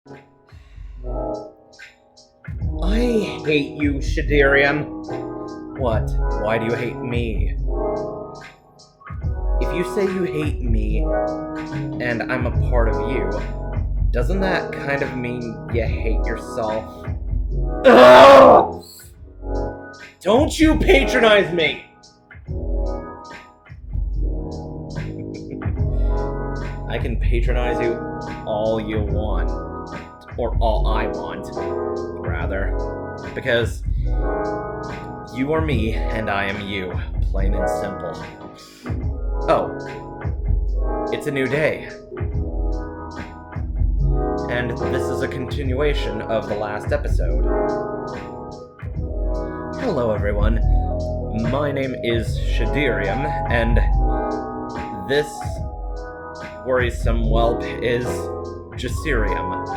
I hate you, Shadirian. What? Why do you hate me? If you say you hate me, and I'm a part of you, doesn't that kind of mean you hate yourself? Ugh! Don't you patronize me! I can patronize you all you want. Or all I want, rather. Because you are me, and I am you. Plain and simple. Oh. It's a new day. And this is a continuation of the last episode. Hello, everyone. My name is Shadirium, and this worrisome whelp is Jasirium.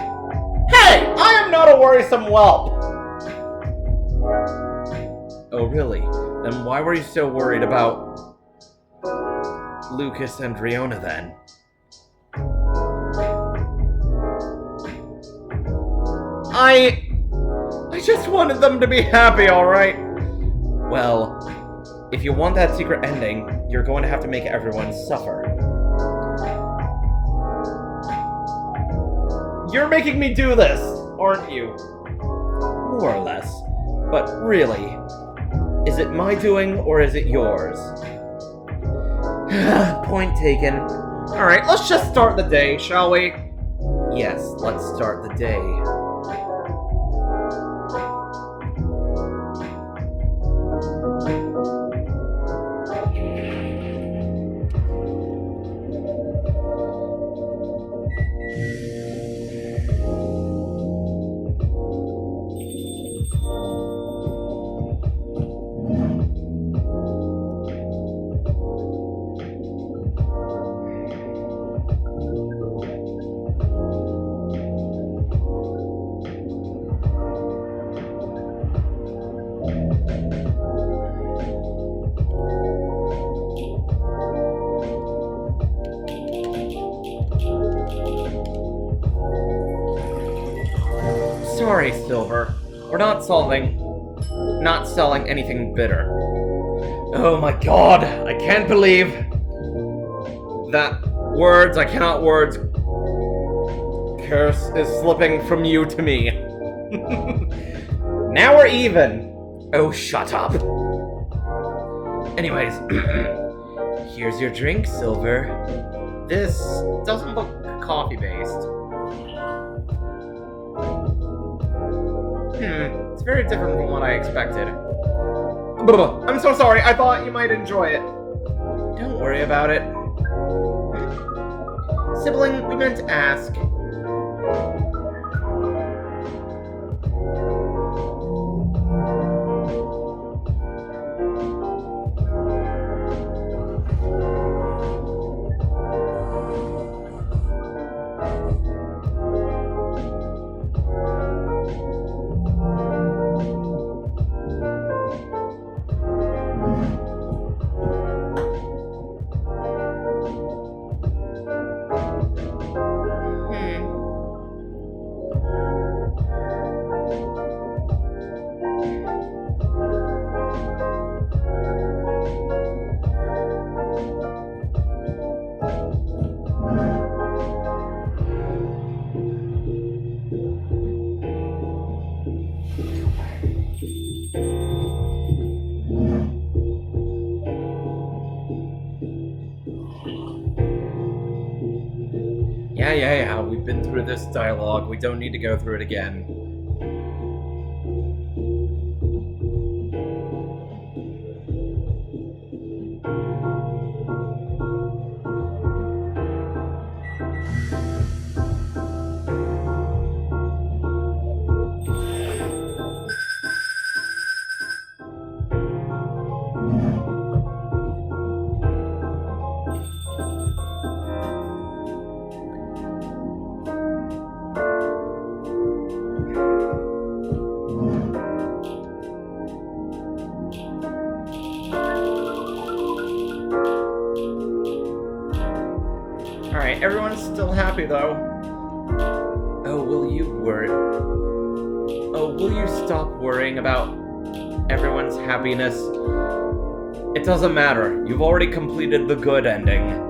Hey! I am not a worrisome whelp! Oh, really? Then why were you so worried about Lucas and Riona then? I just wanted them to be happy, alright? Well, if you want that secret ending, you're going to have to make everyone suffer. You're making me do this, aren't you? More or less. But really, is it my doing or is it yours? Point taken. Alright, let's just start the day, shall we? Yes, let's start the day. Sorry, Silver. We're not selling anything bitter. Oh my god, I can't believe that I cannot words. Curse is slipping from you to me. Now we're even. Oh, shut up. Anyways, here's your drink, Silver. This doesn't look coffee-based. It's very different from what I expected. I'm so sorry, I thought you might enjoy it. Don't worry about it. Sibling, we meant to ask. Yeah, we've been through this dialogue. We don't need to go through it again. Alright, everyone's still happy though. Oh will you worry? Oh, will you stop worrying about everyone's happiness? It doesn't matter. You've already completed the good ending.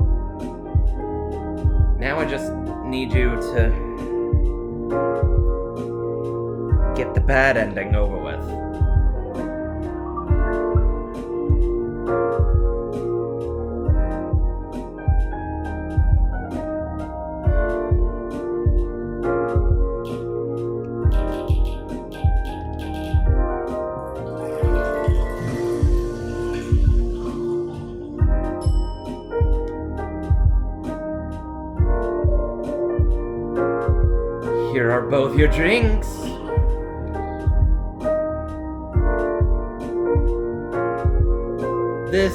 Now I just need you to get the bad ending over with. Here are both your drinks. This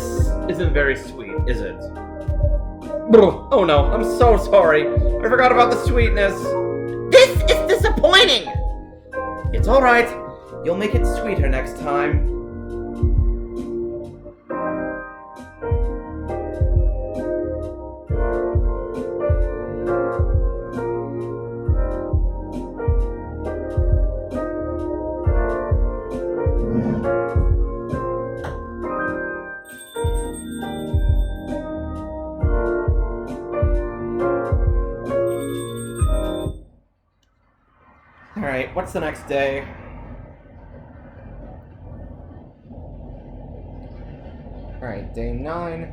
isn't very sweet, is it? Oh no, I'm so sorry. I forgot about the sweetness. This is disappointing! It's alright. You'll make it sweeter next time. Alright, what's the next day? Alright, day 9.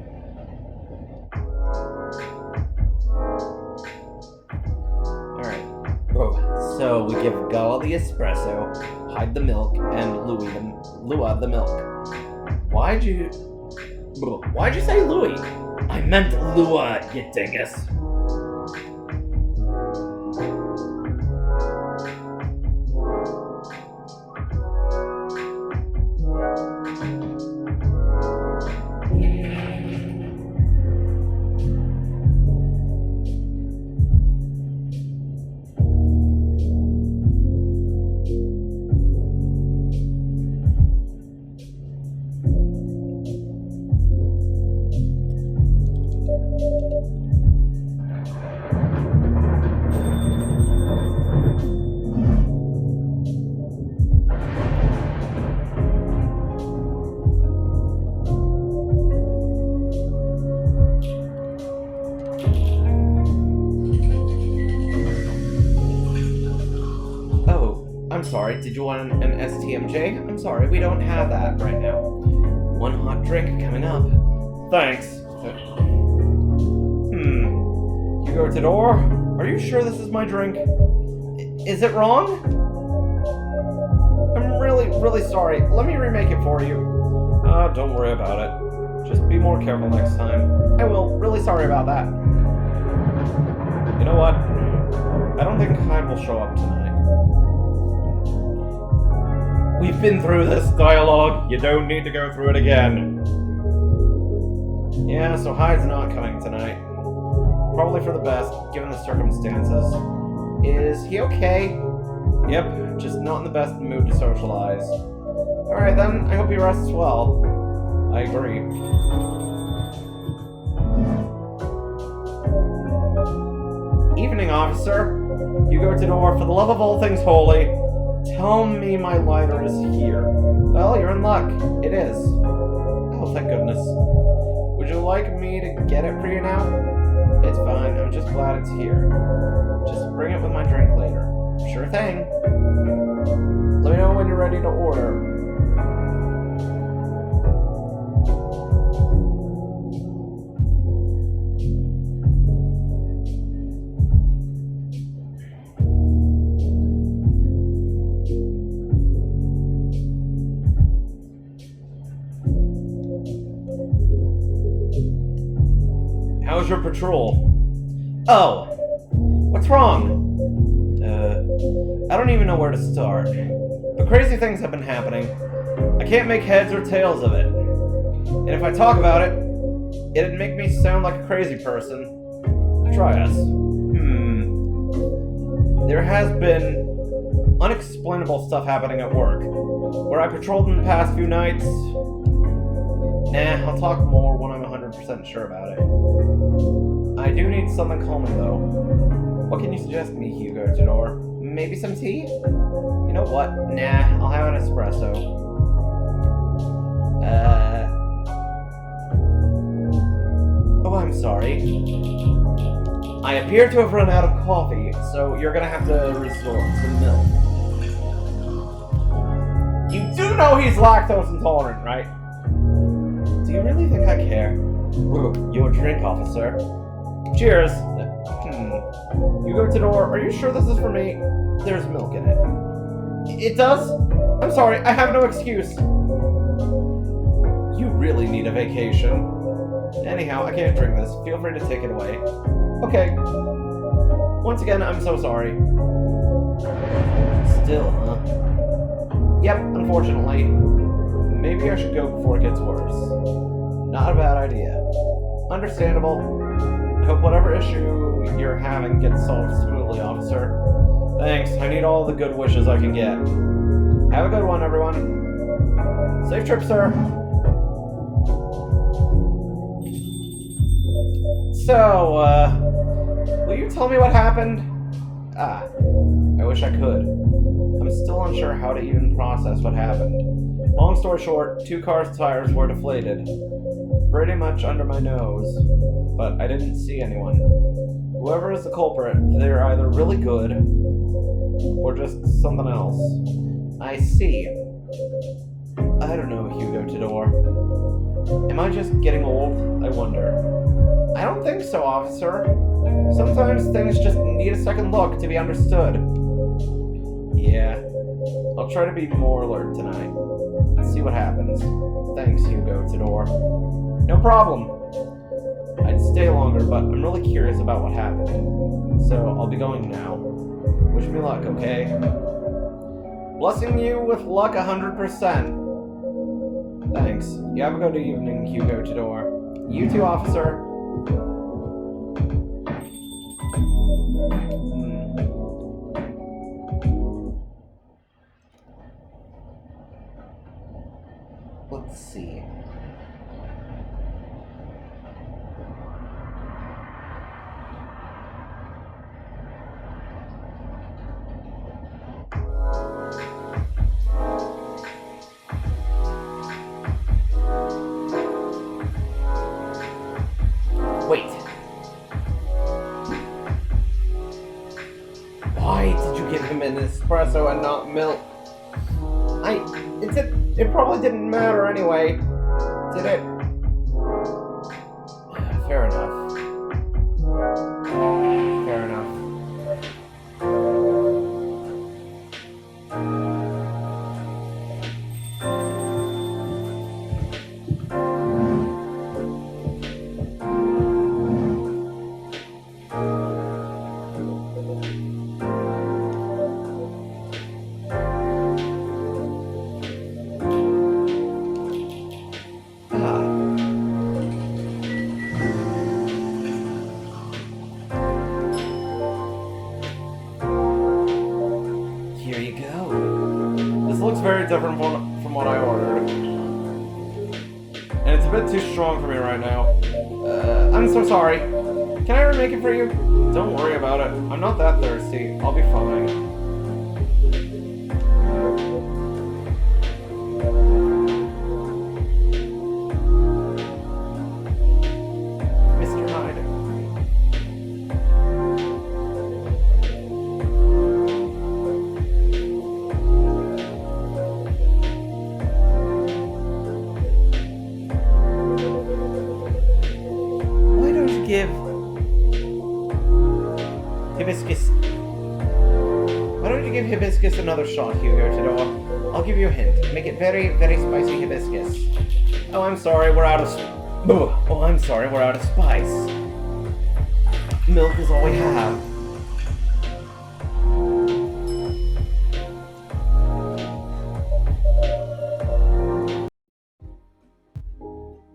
Alright. Oh, so we give Gala the espresso, Hyde the milk, and Lua the milk. Why'd you say Louis? I meant Lua, you dingus. I'm sorry, did you want an STMJ? I'm sorry, we don't have that right now. One hot drink coming up. Thanks. Hugo Tador, are you sure this is my drink? Is it wrong? I'm really sorry. Let me remake it for you. Don't worry about it. Just be more careful next time. I will. Really sorry about that. You know what? I don't think Hyde will show up tonight. We've been through this dialogue. You don't need to go through it again. Yeah, so Hyde's not coming tonight. Probably for the best, given the circumstances. Is he okay? Yep, just not in the best mood to socialize. Alright then, I hope he rests well. I agree. Evening, officer. Hugo Tador, for the love of all things holy, tell me my lighter is here. Well, you're in luck. It is. Oh, thank goodness. Would you like me to get it for you now? It's fine. I'm just glad it's here. Just bring it with my drink later. Sure thing. Let me know when you're ready to order. How's your patrol? Oh, what's wrong? I don't even know where to start. But crazy things have been happening. I can't make heads or tails of it. And if I talk about it, it'd make me sound like a crazy person. Try us. There has been unexplainable stuff happening at work. Where I patrolled in the past few nights. I'll talk more when I'm 100% sure about it. I do need something calming, though. What can you suggest me, Hugo Tador? maybe some tea? You know what? Nah, I'll have an espresso. Oh, I'm sorry. I appear to have run out of coffee, so you're gonna have to resort to milk. You do know he's lactose intolerant, right? Do you really think I care? Ooh, your drink, officer. Cheers. You go to the door. Are you sure this is for me? There's milk in it. It does? I'm sorry, I have no excuse. You really need a vacation. Anyhow, I can't drink this. Feel free to take it away. Okay. Once again, I'm so sorry. Still, huh? Yep, unfortunately. Maybe I should go before it gets worse. Not a bad idea. Understandable. I hope whatever issue you're having gets solved smoothly, officer. Thanks, I need all the good wishes I can get. Have a good one, everyone. Safe trip, sir. So, will you tell me what happened? I wish I could. I'm still unsure how to even process what happened. Long story short, 2 cars' tires were deflated. Pretty much under my nose. But I didn't see anyone. Whoever is the culprit, they're either really good, or just something else. I see. I don't know, Hugo Tador. Am I just getting old? I wonder. I don't think so, officer. Sometimes things just need a second look to be understood. Yeah. I'll try to be more alert tonight. Let's see what happens. Thanks, Hugo Tador. No problem. I'd stay longer, but I'm really curious about what happened. So I'll be going now. Wish me luck, okay? Blessing you with luck 100%. Thanks. You have a good evening, Hugo Tador. You too, officer. Let's see. Wait. Why did you give him an espresso and not milk? It probably didn't matter anyway, did it? Fair enough. Fair enough. Here you go. This looks very different from what I ordered. And it's a bit too strong for me right now. I'm so sorry. Can I remake it for you? Don't worry about it. I'm not that thirsty. I'll be fine. Mr. Hyde. Why don't you give Hibiscus... Why don't you give Hibiscus another shot, Hugo Tador? I'll give you a hint. Make it very, very spicy Hibiscus. Oh, I'm sorry, we're out of... Oh, I'm sorry, we're out of spice. Milk is all we have.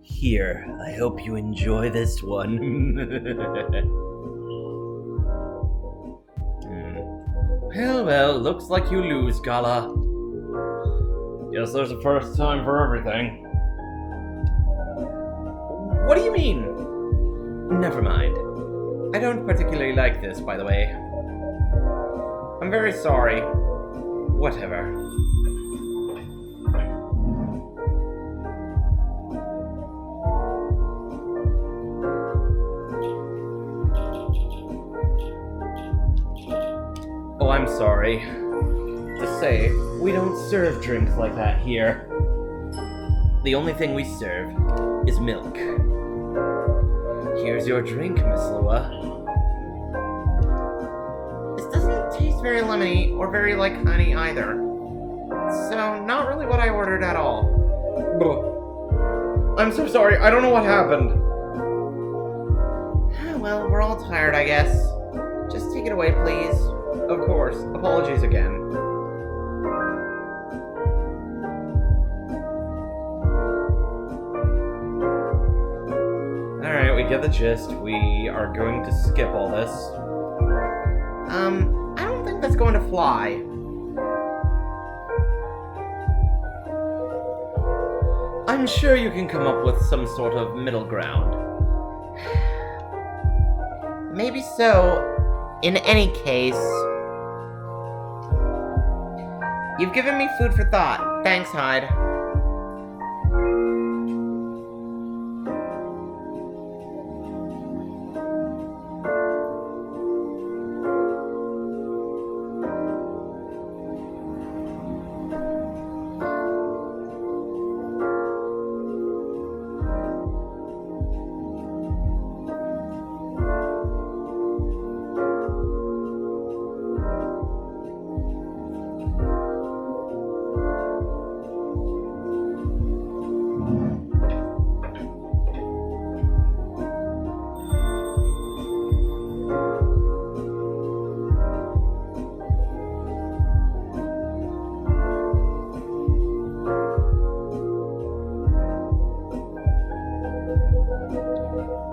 Here, I hope you enjoy this one. Well, looks like you lose, Gala. Guess there's a first time for everything. What do you mean? Never mind. I don't particularly like this, by the way. I'm very sorry. Whatever. Oh, I'm sorry. To say, we don't serve drinks like that here. The only thing we serve is milk. Here's your drink, Miss Lua. This doesn't taste very lemony or very like honey either. So, not really what I ordered at all. I'm so sorry, I don't know what happened. Well, we're all tired, I guess. Just take it away, please. Of course, apologies again. Alright, we get the gist. We are going to skip all this. I don't think that's going to fly. I'm sure you can come up with some sort of middle ground. Maybe so. In any case... You've given me food for thought. Thanks, Hyde.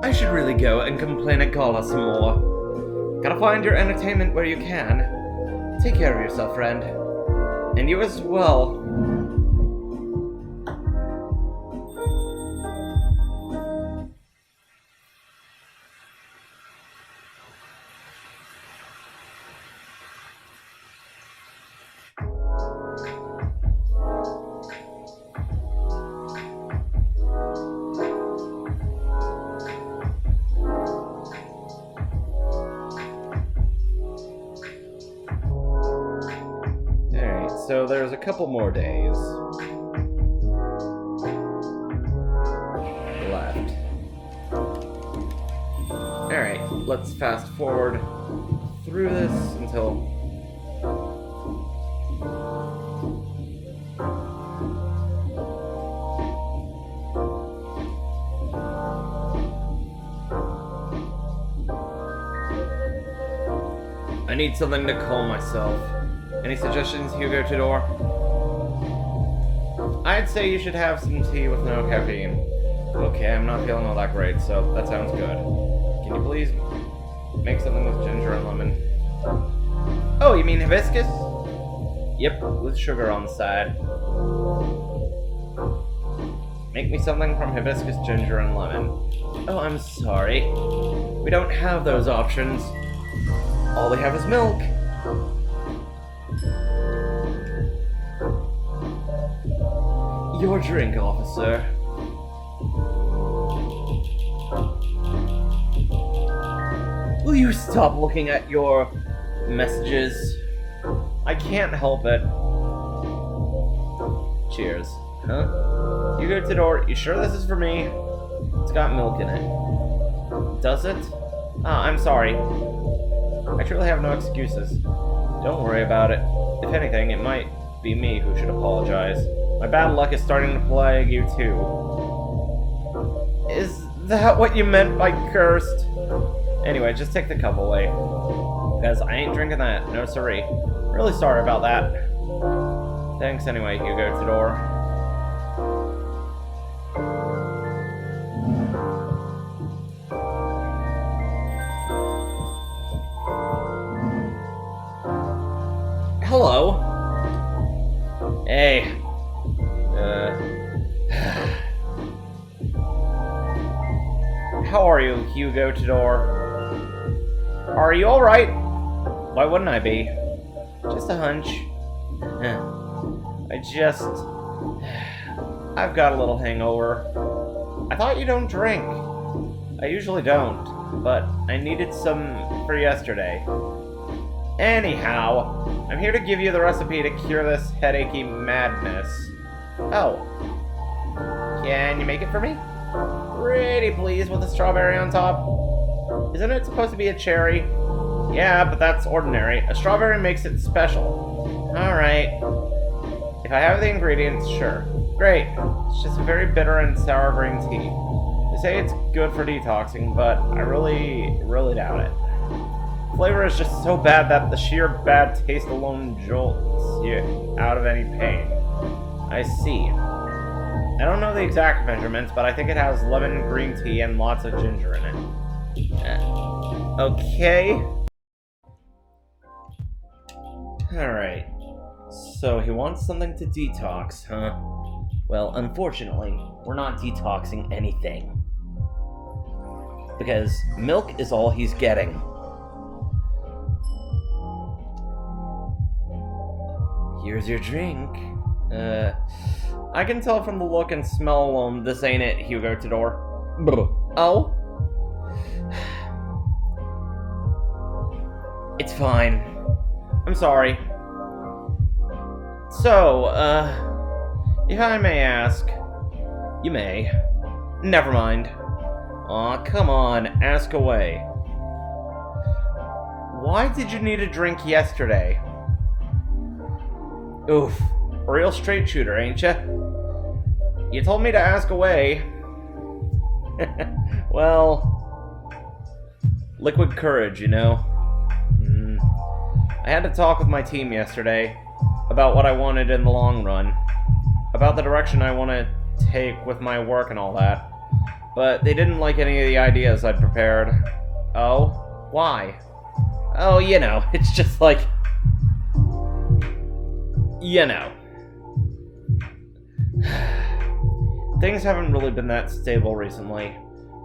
I should really go and complain at Gala some more. Gotta find your entertainment where you can. Take care of yourself, friend. And you as well. So there's a couple more days left. Alright, let's fast forward through this until... I need something to calm myself. Any suggestions, Hugo Tudor? I'd say you should have some tea with no caffeine. Okay, I'm not feeling all that great, so that sounds good. Can you please make something with ginger and lemon? Oh, you mean hibiscus? Yep, with sugar on the side. Make me something from hibiscus, ginger, and lemon. Oh, I'm sorry. We don't have those options. All we have is milk. Your drink, officer. Will you stop looking at your messages? I can't help it. Cheers. Huh? You go to the door. You sure this is for me? It's got milk in it. Does it? Ah, I'm sorry. I truly have no excuses. Don't worry about it. If anything, it might be me who should apologize. My bad luck is starting to plague you too. Is that what you meant by cursed? Anyway, just take the cup away. Because I ain't drinking that, no siree. Really sorry about that. Thanks anyway, Hugo Tudor. Hello. Hey. How are you, Hugo Tudor? Are you alright? Why wouldn't I be? Just a hunch. I've got a little hangover. I thought you don't drink. I usually don't, but I needed some for yesterday. Anyhow, I'm here to give you the recipe to cure this headachy madness. Oh. Can you make it for me? Pretty please with a strawberry on top. Isn't it supposed to be a cherry? Yeah, but that's ordinary. A strawberry makes it special. Alright. If I have the ingredients, sure. Great. It's just a very bitter and sour green tea. They say it's good for detoxing, but I really doubt it. Flavor is just so bad that the sheer bad taste alone jolts you out of any pain. I see. I don't know the exact measurements, but I think it has lemon, green tea, and lots of ginger in it. Okay. Alright. So he wants something to detox, huh? Well, unfortunately, we're not detoxing anything. Because milk is all he's getting. Here's your drink. I can tell from the look and smell alone this ain't it, Hugo Todor. Oh? It's fine. I'm sorry. So, if I may ask... You may. Never mind. Aw, come on, ask away. Why did you need a drink yesterday? Oof. A real straight shooter, ain't ya? You told me to ask away. Well... Liquid courage, you know? I had to talk with my team yesterday about what I wanted in the long run. About the direction I want to take with my work and all that. But they didn't like any of the ideas I'd prepared. Oh? Why? Oh, you know, it's just like... You know. Things haven't really been that stable recently.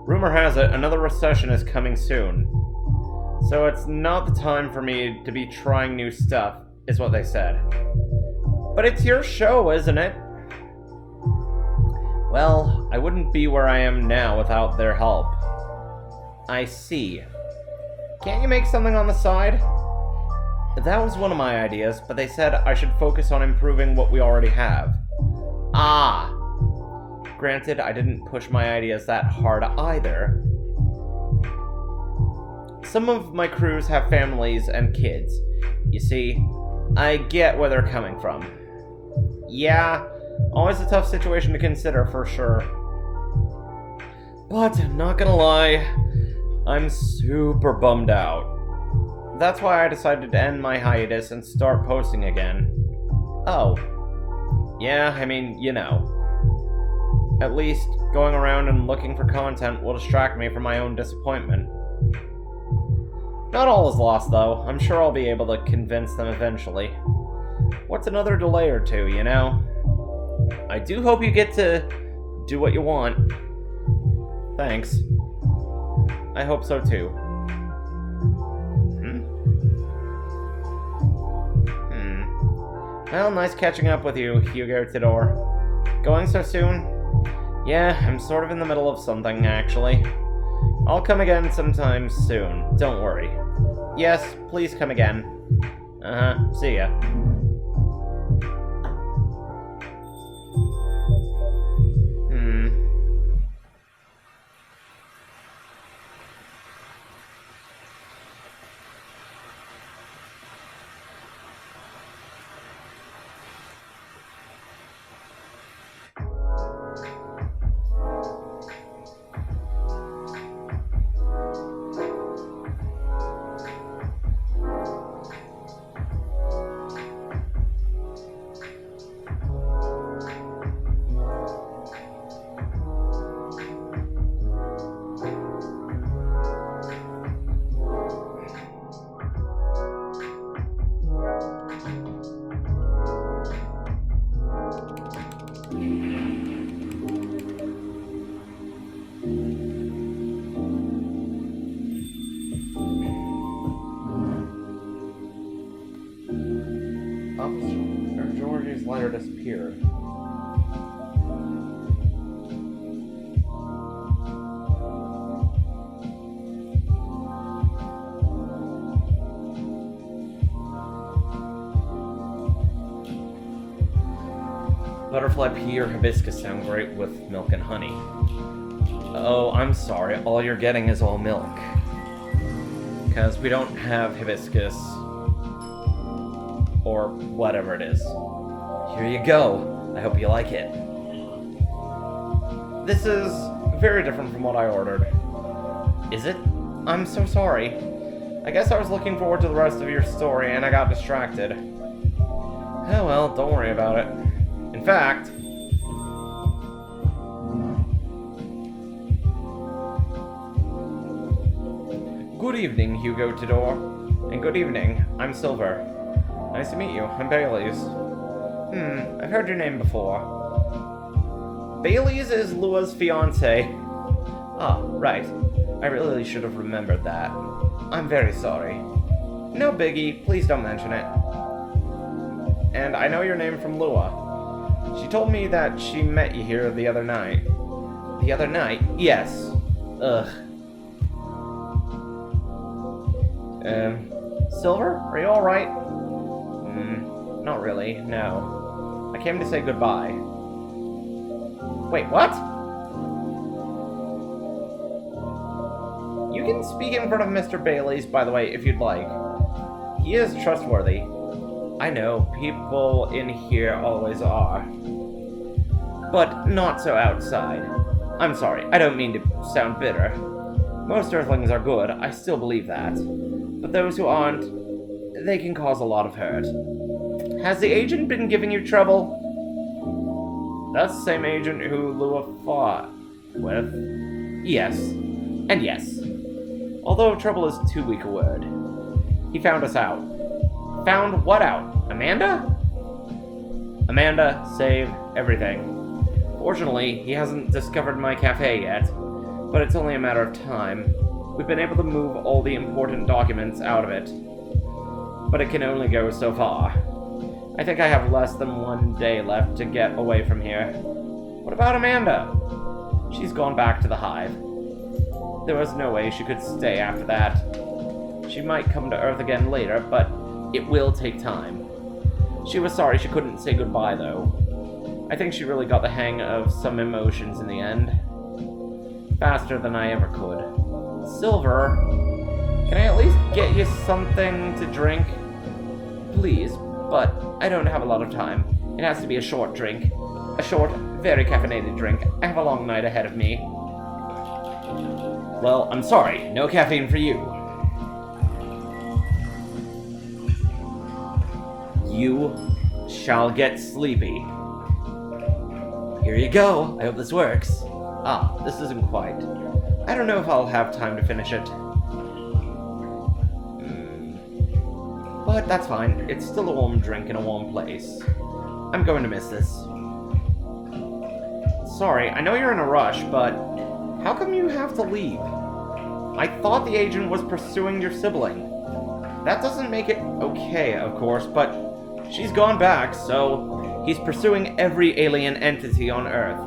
Rumor has it, another recession is coming soon. So it's not the time for me to be trying new stuff, is what they said. But it's your show, isn't it? Well, I wouldn't be where I am now without their help. I see. Can't you make something on the side? That was one of my ideas, but they said I should focus on improving what we already have. Ah! Granted, I didn't push my ideas that hard either. Some of my crews have families and kids. You see, I get where they're coming from. Yeah, always a tough situation to consider for sure. But, not gonna lie, I'm super bummed out. That's why I decided to end my hiatus and start posting again. Oh. Yeah, I mean, you know. At least, going around and looking for content will distract me from my own disappointment. Not all is lost, though. I'm sure I'll be able to convince them eventually. What's another delay or two, you know? I do hope you get to do what you want. Thanks. I hope so, too. Well, nice catching up with you, Hugo Todor. Going so soon? Yeah, I'm sort of in the middle of something, actually. I'll come again sometime soon, don't worry. Yes, please come again. See ya. Georgie's letter disappeared. Butterfly pea or hibiscus sound great with milk and honey. Oh, I'm sorry. All you're getting is all milk. Because we don't have hibiscus. Or whatever it is. Here you go. I hope you like it. This is very different from what I ordered. Is it? I'm so sorry. I guess I was looking forward to the rest of your story and I got distracted. Oh well, don't worry about it. In fact... Good evening, Hugo Tidor. And good evening, I'm Silver. Nice to meet you, I'm Bailey's. I've heard your name before. Bailey's is Lua's fiancé. Ah, right. I really should have remembered that. I'm very sorry. No biggie, please don't mention it. And I know your name from Lua. She told me that she met you here the other night. The other night? Yes. Ugh. Silver? Are you alright? Not really, no. I came to say goodbye. Wait, what? You can speak in front of Mr. Bailey's, by the way, if you'd like. He is trustworthy. I know, people in here always are. But not so outside. I'm sorry, I don't mean to sound bitter. Most Earthlings are good, I still believe that. But those who aren't, they can cause a lot of hurt. Has the agent been giving you trouble? That's the same agent who Lua fought with. Yes. And yes. Although trouble is too weak a word. He found us out. Found what out? Amanda? Amanda, save everything. Fortunately, he hasn't discovered my cafe yet, but it's only a matter of time. We've been able to move all the important documents out of it, but it can only go so far. I think I have less than 1 day left to get away from here. What about Amanda? She's gone back to the hive. There was no way she could stay after that. She might come to Earth again later, but it will take time. She was sorry she couldn't say goodbye, though. I think she really got the hang of some emotions in the end. Faster than I ever could. Silver, can I at least get you something to drink? Please, but I don't have a lot of time. It has to be a short drink. A short, very caffeinated drink. I have a long night ahead of me. Well, I'm sorry. No caffeine for you. You shall get sleepy. Here you go. I hope this works. Ah, this isn't quite. I don't know if I'll have time to finish it. But that's fine. It's still a warm drink in a warm place. I'm going to miss this. Sorry, I know you're in a rush, but how come you have to leave? I thought the agent was pursuing your sibling. That doesn't make it okay, of course, but she's gone back, so he's pursuing every alien entity on Earth.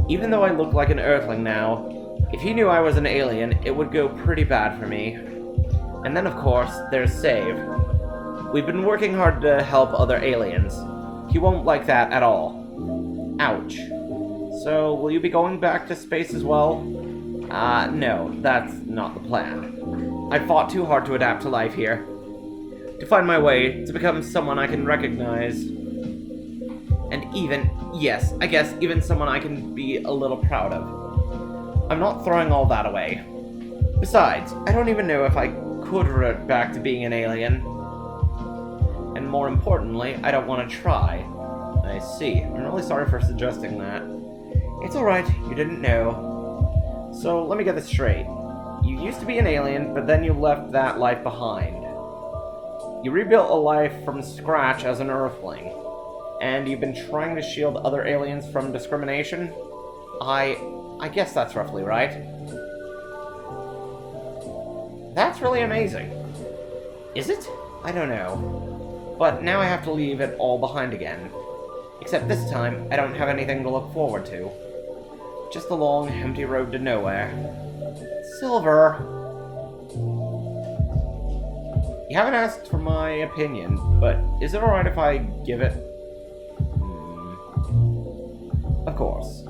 Even though I look like an Earthling now, if he knew I was an alien, it would go pretty bad for me. And then, of course, there's Save. We've been working hard to help other aliens. He won't like that at all. Ouch. So, will you be going back to space as well? No, that's not the plan. I fought too hard to adapt to life here. To find my way, to become someone I can recognize. And even, yes, I guess even someone I can be a little proud of. I'm not throwing all that away. Besides, I don't even know if I could revert back to being an alien. And more importantly, I don't want to try. I see. I'm really sorry for suggesting that. It's alright, you didn't know. So, let me get this straight. You used to be an alien, but then you left that life behind. You rebuilt a life from scratch as an Earthling. And you've been trying to shield other aliens from discrimination? I guess that's roughly right. That's really amazing. Is it? I don't know. But now I have to leave it all behind again. Except this time, I don't have anything to look forward to. Just a long, empty road to nowhere. Silver! You haven't asked for my opinion, but is it alright if I give it? Of course.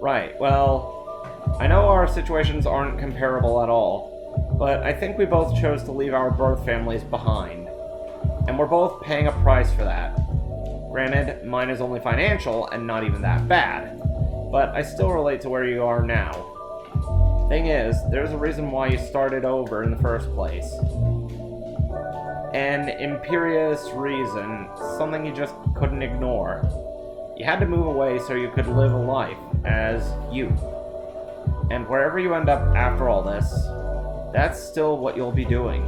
Right, well, I know our situations aren't comparable at all, but I think we both chose to leave our birth families behind. And we're both paying a price for that. Granted, mine is only financial and not even that bad, but I still relate to where you are now. Thing is, there's a reason why you started over in the first place. An imperious reason, something you just couldn't ignore. You had to move away so you could live a life as you. And wherever you end up after all this, that's still what you'll be doing.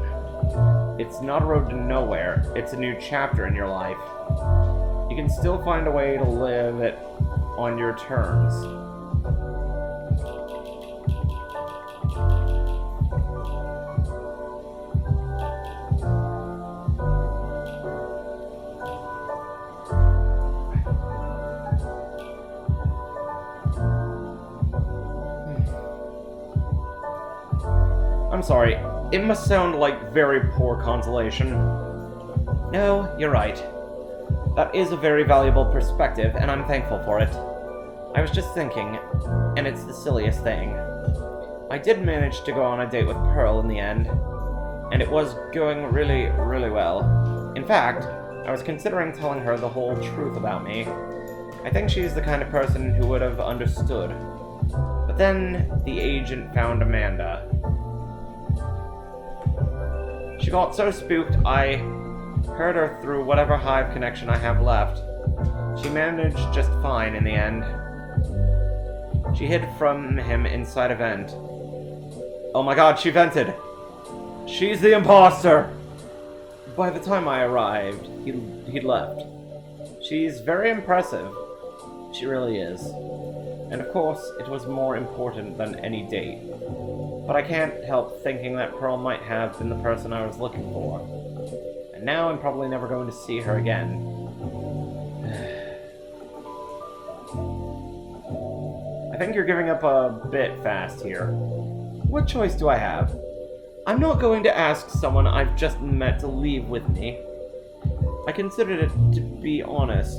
It's not a road to nowhere, it's a new chapter in your life. You can still find a way to live it on your terms. I'm sorry, it must sound like very poor consolation. No, you're right. That is a very valuable perspective, and I'm thankful for it. I was just thinking, and it's the silliest thing. I did manage to go on a date with Pearl in the end, and it was going really, really well. In fact, I was considering telling her the whole truth about me. I think she's the kind of person who would have understood. But then, the agent found Amanda. She got so spooked, I heard her through whatever hive connection I have left. She managed just fine in the end. She hid from him inside a vent. Oh my god, she vented! She's the imposter! By the time I arrived, he'd left. She's very impressive. She really is. And of course, it was more important than any date. But I can't help thinking that Pearl might have been the person I was looking for. And now I'm probably never going to see her again. I think you're giving up a bit fast here. What choice do I have? I'm not going to ask someone I've just met to leave with me. I considered it to be honest.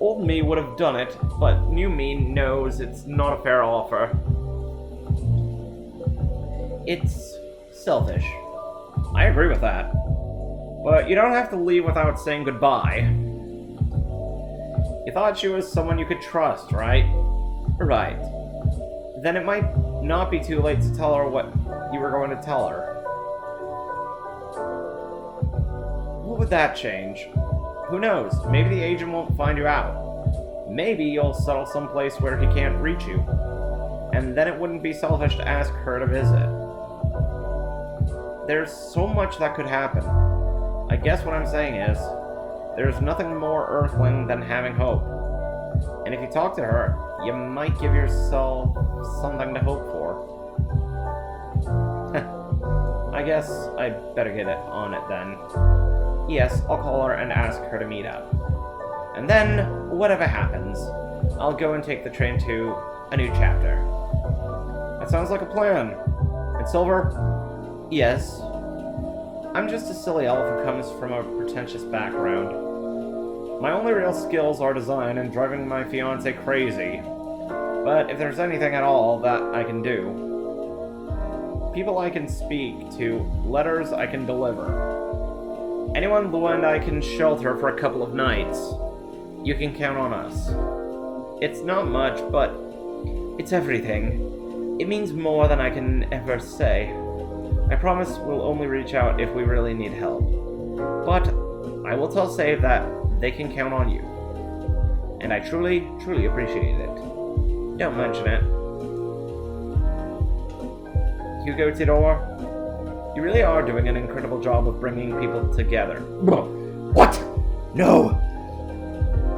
Old me would have done it, but new me knows it's not a fair offer. It's selfish. I agree with that. But you don't have to leave without saying goodbye. You thought she was someone you could trust, right? Right. Then it might not be too late to tell her what you were going to tell her. What would that change? Who knows? Maybe the agent won't find you out. Maybe you'll settle someplace where he can't reach you. And then it wouldn't be selfish to ask her to visit. There's so much that could happen. I guess what I'm saying is, there's nothing more earthling than having hope. And if you talk to her, you might give yourself something to hope for. I guess I'd better get it on it then. Yes, I'll call her and ask her to meet up. And then, whatever happens, I'll go and take the train to a new chapter. That sounds like a plan. And Silver? Yes. I'm just a silly elf who comes from a pretentious background. My only real skills are design and driving my fiancé crazy. But if there's anything at all that I can do, people I can speak to, letters I can deliver, anyone Lua and I can shelter for a couple of nights, you can count on us. It's not much, but it's everything. It means more than I can ever say. I promise we'll only reach out if we really need help. But I will tell Save that they can count on you. And I truly, truly appreciate it. Don't mention it. Hugo Tidor, you really are doing an incredible job of bringing people together. What? No!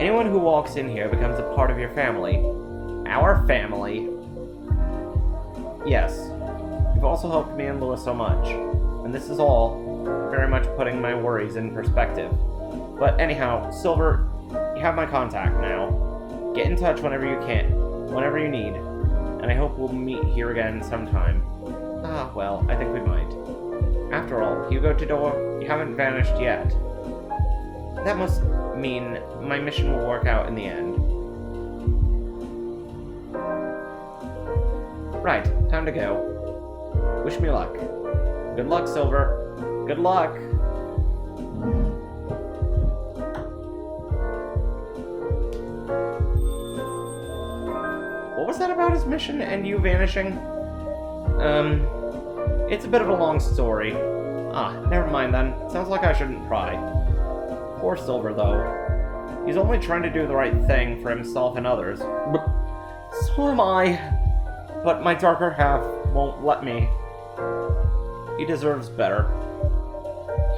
Anyone who walks in here becomes a part of your family. Our family. Yes. You've also helped me and Lua so much. And this is all very much putting my worries in perspective. But anyhow, Silver, you have my contact now. Get in touch whenever you can, whenever you need, and I hope we'll meet here again sometime. Ah, well, I think we might. After all, Hugo Todor, you haven't vanished yet. That must mean my mission will work out in the end. Right, time to go. Wish me luck. Good luck, Silver. Good luck. What was that about his mission and you vanishing? It's a bit of a long story. Ah, never mind then. Sounds like I shouldn't try. Poor Silver, though. He's only trying to do the right thing for himself and others. So am I. But my darker half won't let me. He deserves better.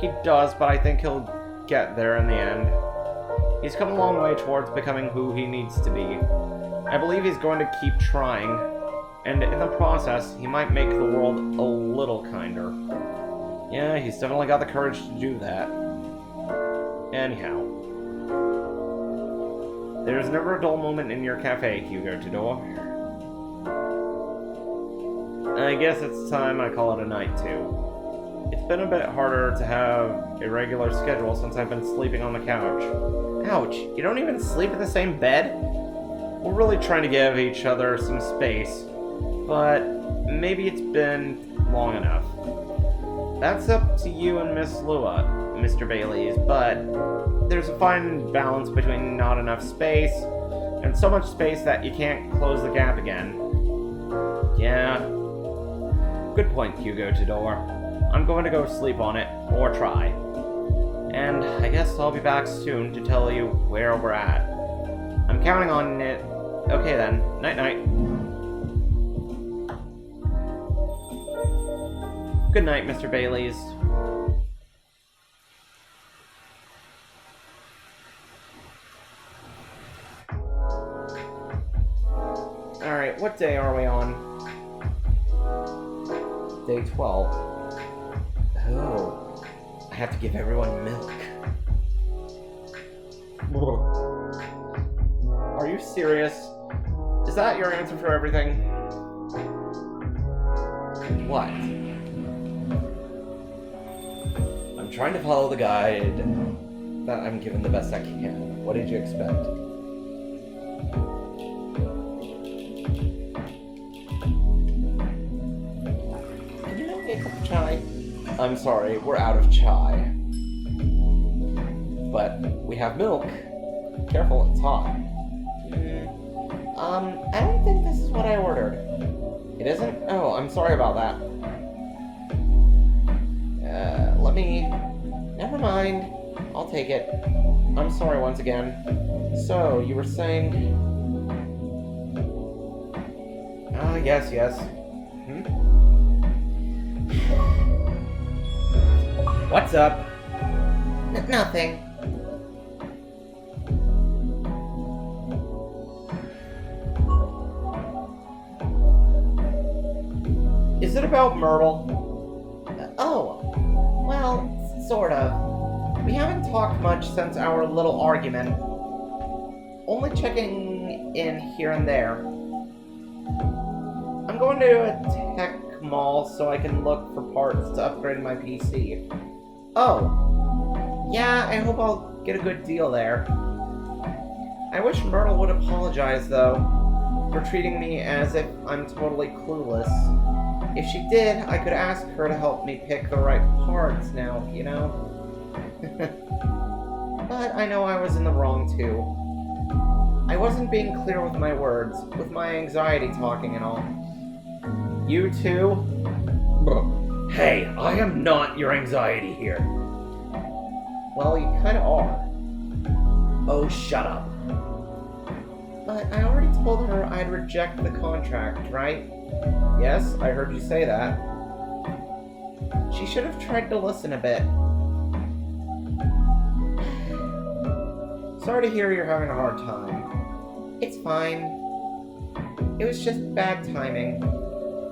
He does, but I think he'll get there in the end. He's come a long way towards becoming who he needs to be. I believe he's going to keep trying, and in the process, he might make the world a little kinder. Yeah, he's definitely got the courage to do that. Anyhow. There's never a dull moment in your cafe, Hugo Todor. I guess it's time I call it a night, too. It's been a bit harder to have a regular schedule since I've been sleeping on the couch. Ouch, you don't even sleep in the same bed? We're really trying to give each other some space, but maybe it's been long enough. That's up to you and Miss Lua, Mr. Bailey's, but there's a fine balance between not enough space and so much space that you can't close the gap again. Yeah. Good point, Hugo Todor. I'm going to go sleep on it, or try. And I guess I'll be back soon to tell you where we're at. I'm counting on it. Okay then, night-night. Good night, Mr. Bailey's. Alright, what day are we on? Day 12. Oh, I have to give everyone milk. Are you serious? Is that your answer for everything? What? I'm trying to follow the guide that I'm given the best I can. What did you expect? Chai. I'm sorry, we're out of chai. But we have milk. Careful, it's hot. I don't think this is what I ordered. It isn't? Oh, I'm sorry about that. Never mind. I'll take it. I'm sorry once again. So, you were saying... Ah, yes. What's up? Nothing. Is it about Myrtle? Oh, well, sort of. We haven't talked much since our little argument. Only checking in here and there. I'm going to a tech mall so I can look for parts to upgrade my PC. Oh, yeah, I hope I'll get a good deal there. I wish Myrtle would apologize, though, for treating me as if I'm totally clueless. If she did, I could ask her to help me pick the right parts now, you know? But I know I was in the wrong, too. I wasn't being clear with my words, with my anxiety talking and all. You too? Hey, I am not your anxiety here. Well, you kinda are. Oh, shut up. But I already told her I'd reject the contract, right? Yes, I heard you say that. She should have tried to listen a bit. Sorry to hear you're having a hard time. It's fine. It was just bad timing.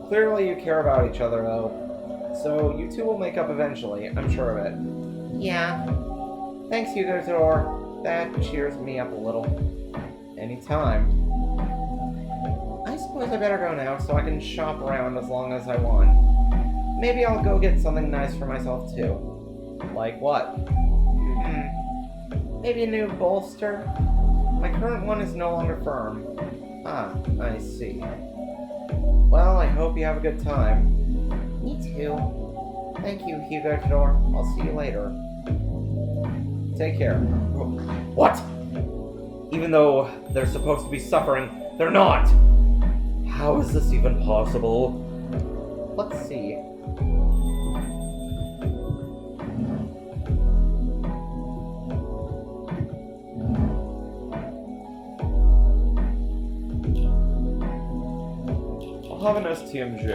Clearly you care about each other, though. So you two will make up eventually, I'm sure of it. Yeah. Thanks, Hugo Thor. That cheers me up a little. Anytime. I suppose I better go now so I can shop around as long as I want. Maybe I'll go get something nice for myself too. Like what? Maybe a new bolster? My current one is no longer firm. Ah, I see. Well, I hope you have a good time. Me too. Thank you, Hugo Tador. I'll see you later. Take care. What? Even though they're supposed to be suffering, they're not! How is this even possible? Let's see. I'll have an STMJ.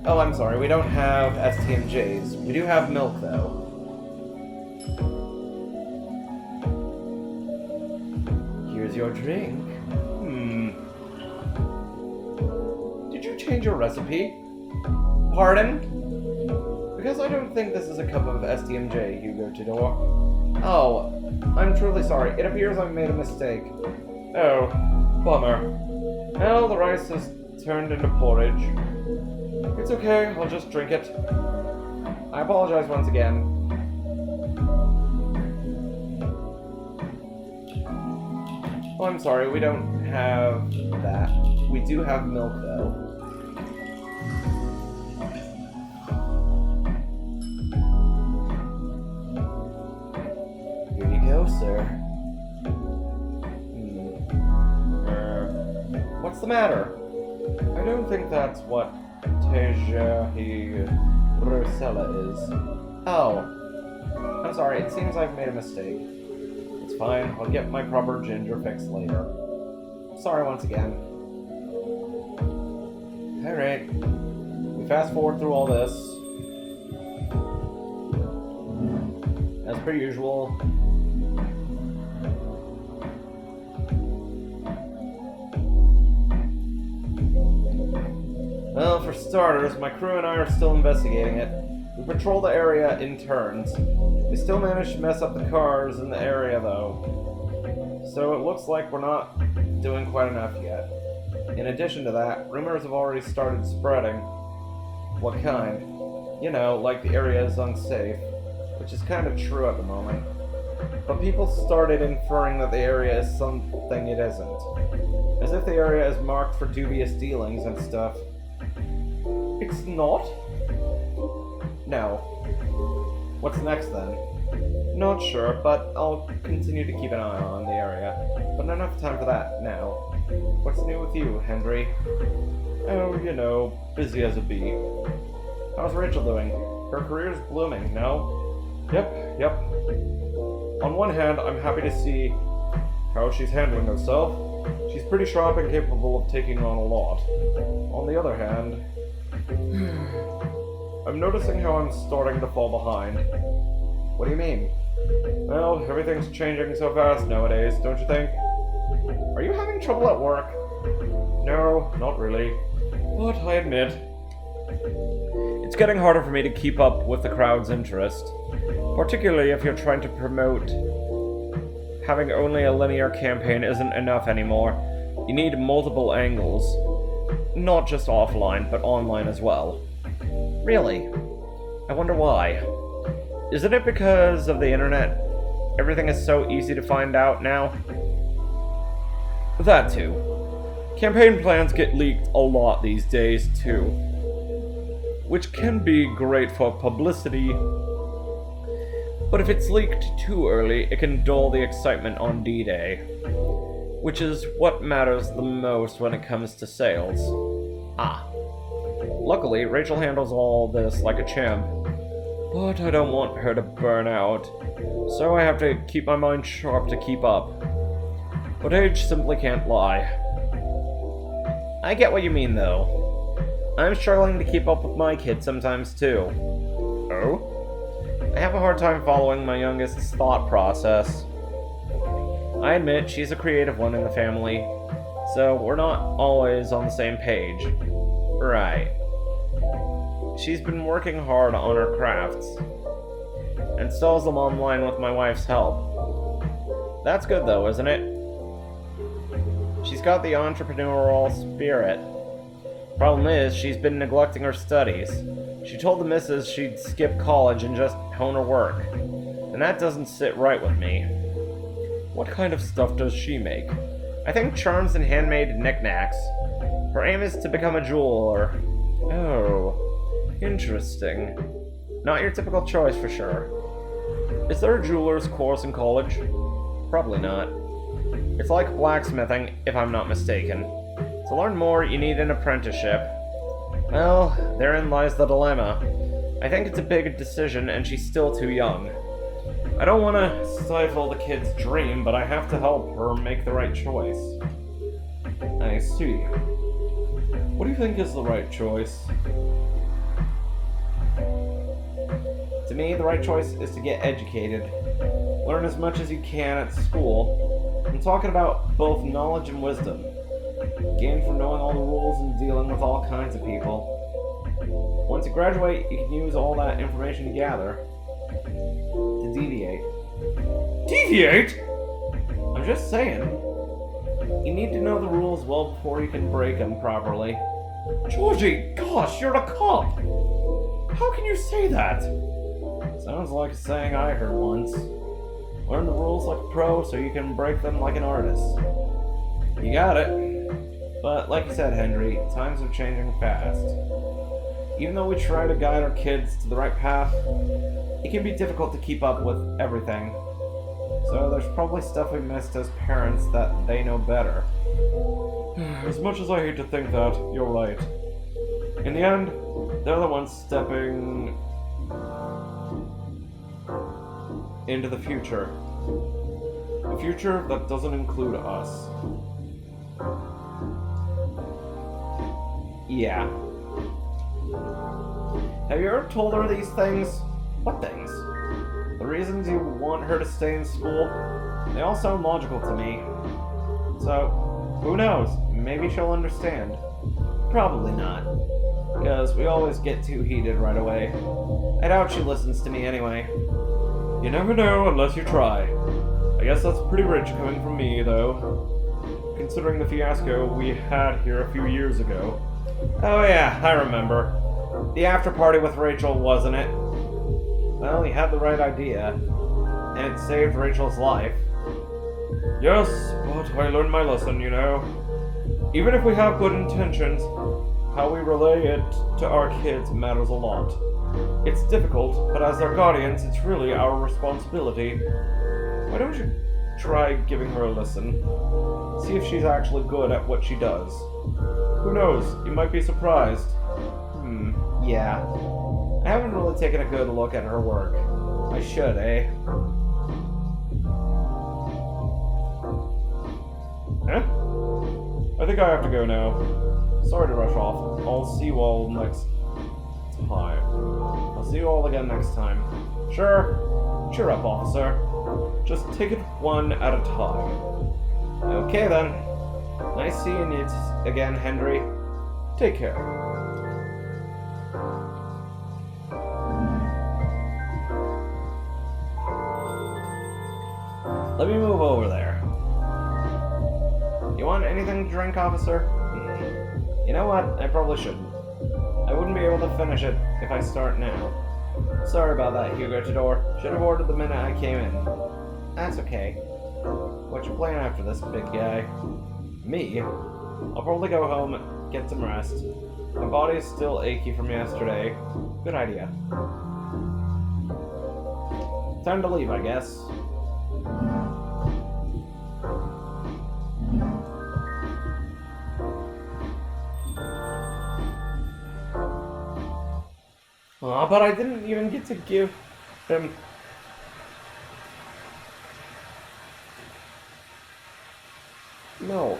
Oh, I'm sorry, we don't have STMJs. We do have milk, though. Here's your drink. Did you change your recipe? Pardon? Because I don't think this is a cup of STMJ, Hugo Tador. Oh, I'm truly sorry. It appears I've made a mistake. Oh, bummer. Well, the rice has turned into porridge. It's okay, I'll just drink it. I apologize once again. Oh, I'm sorry, we don't have that. We do have milk, though. Here you go, sir. What's the matter? I don't think that's what Tejahi Rosella is. Oh. I'm sorry, it seems I've made a mistake. It's fine, I'll get my proper ginger fix later. Sorry once again. Alright. We fast forward through all this. As per usual. Well, for starters, my crew and I are still investigating it. We patrol the area in turns. We still manage to mess up the cars in the area, though. So it looks like we're not doing quite enough yet. In addition to that, rumors have already started spreading. What kind? You know, like the area is unsafe, which is kind of true at the moment. But people started inferring that the area is something it isn't. As if the area is marked for dubious dealings and stuff. It's not? No. What's next then? Not sure, but I'll continue to keep an eye on the area. But not enough time for that now. What's new with you, Henry? Oh, you know, busy as a bee. How's Rachel doing? Her career's blooming, no? Yep. On one hand, I'm happy to see how she's handling herself. She's pretty sharp and capable of taking on a lot. On the other hand, I'm noticing how I'm starting to fall behind. What do you mean? Well, everything's changing so fast nowadays, don't you think? Are you having trouble at work? No, not really. But I admit, it's getting harder for me to keep up with the crowd's interest. Particularly if you're trying to promote. Having only a linear campaign isn't enough anymore. You need multiple angles. Not just offline, but online as well. Really? I wonder why. Isn't it because of the internet? Everything is so easy to find out now? That too. Campaign plans get leaked a lot these days too. Which can be great for publicity. But if it's leaked too early, it can dull the excitement on D-Day. Which is what matters the most when it comes to sales. Luckily, Rachel handles all this like a champ. But I don't want her to burn out, so I have to keep my mind sharp to keep up. But age simply can't lie. I get what you mean, though. I'm struggling to keep up with my kids sometimes, too. Oh? I have a hard time following my youngest's thought process. I admit she's a creative one in the family, so we're not always on the same page. Right. She's been working hard on her crafts and sells them online with my wife's help. That's good though, isn't it? She's got the entrepreneurial spirit. Problem is, she's been neglecting her studies. She told the missus she'd skip college and just hone her work. And that doesn't sit right with me. What kind of stuff does she make? I think charms and handmade knickknacks. Her aim is to become a jeweler. Oh, interesting. Not your typical choice for sure. Is there a jeweler's course in college? Probably not. It's like blacksmithing, if I'm not mistaken. To learn more, you need an apprenticeship. Well, therein lies the dilemma. I think it's a big decision, and she's still too young. I don't want to stifle the kid's dream, but I have to help her make the right choice. I see. What do you think is the right choice? To me, the right choice is to get educated. Learn as much as you can at school. I'm talking about both knowledge and wisdom. Gained from knowing all the rules and dealing with all kinds of people. Once you graduate, you can use all that information you gather to deviate. Deviate? I'm just saying. You need to know the rules well before you can break them properly. Georgie, gosh, you're a cop! How can you say that? Sounds like a saying I heard once. Learn the rules like a pro so you can break them like an artist. You got it. But like you said, Henry, times are changing fast. Even though we try to guide our kids to the right path, it can be difficult to keep up with everything. So there's probably stuff we missed as parents that they know better. As much as I hate to think that, you're right. In the end, they're the ones stepping into the future. A future that doesn't include us. Yeah. Have you ever told her these things? What things? The reasons you want her to stay in school? They all sound logical to me. So, who knows? Maybe she'll understand. Probably not. Because we always get too heated right away. I doubt she listens to me anyway. You never know unless you try. I guess that's pretty rich coming from me, though. Considering the fiasco we had here a few years ago. Oh yeah, I remember. The after party with Rachel, wasn't it? Well, you had the right idea. And it saved Rachel's life. Yes, but I learned my lesson, you know. Even if we have good intentions, how we relay it to our kids matters a lot. It's difficult, but as their guardians, it's really our responsibility. Why don't you try giving her a listen? See if she's actually good at what she does. Who knows, you might be surprised. Yeah. I haven't really taken a good look at her work. I should, eh? I think I have to go now. Sorry to rush off. I'll see you all next time. I'll see you all again next time. Sure. Cheer up, officer. Just take it one at a time. Okay then. Nice seeing you again, Henry. Take care. Let me move over there. You want anything to drink, officer? You know what? I probably shouldn't. I wouldn't be able to finish it if I start now. Sorry about that, Hugo Tador. Should have ordered the minute I came in. That's okay. What you playing after this, big guy? Me? I'll probably go home and get some rest. My body is still achy from yesterday. Good idea. Time to leave, I guess. Aw, but I didn't even get to give him... No.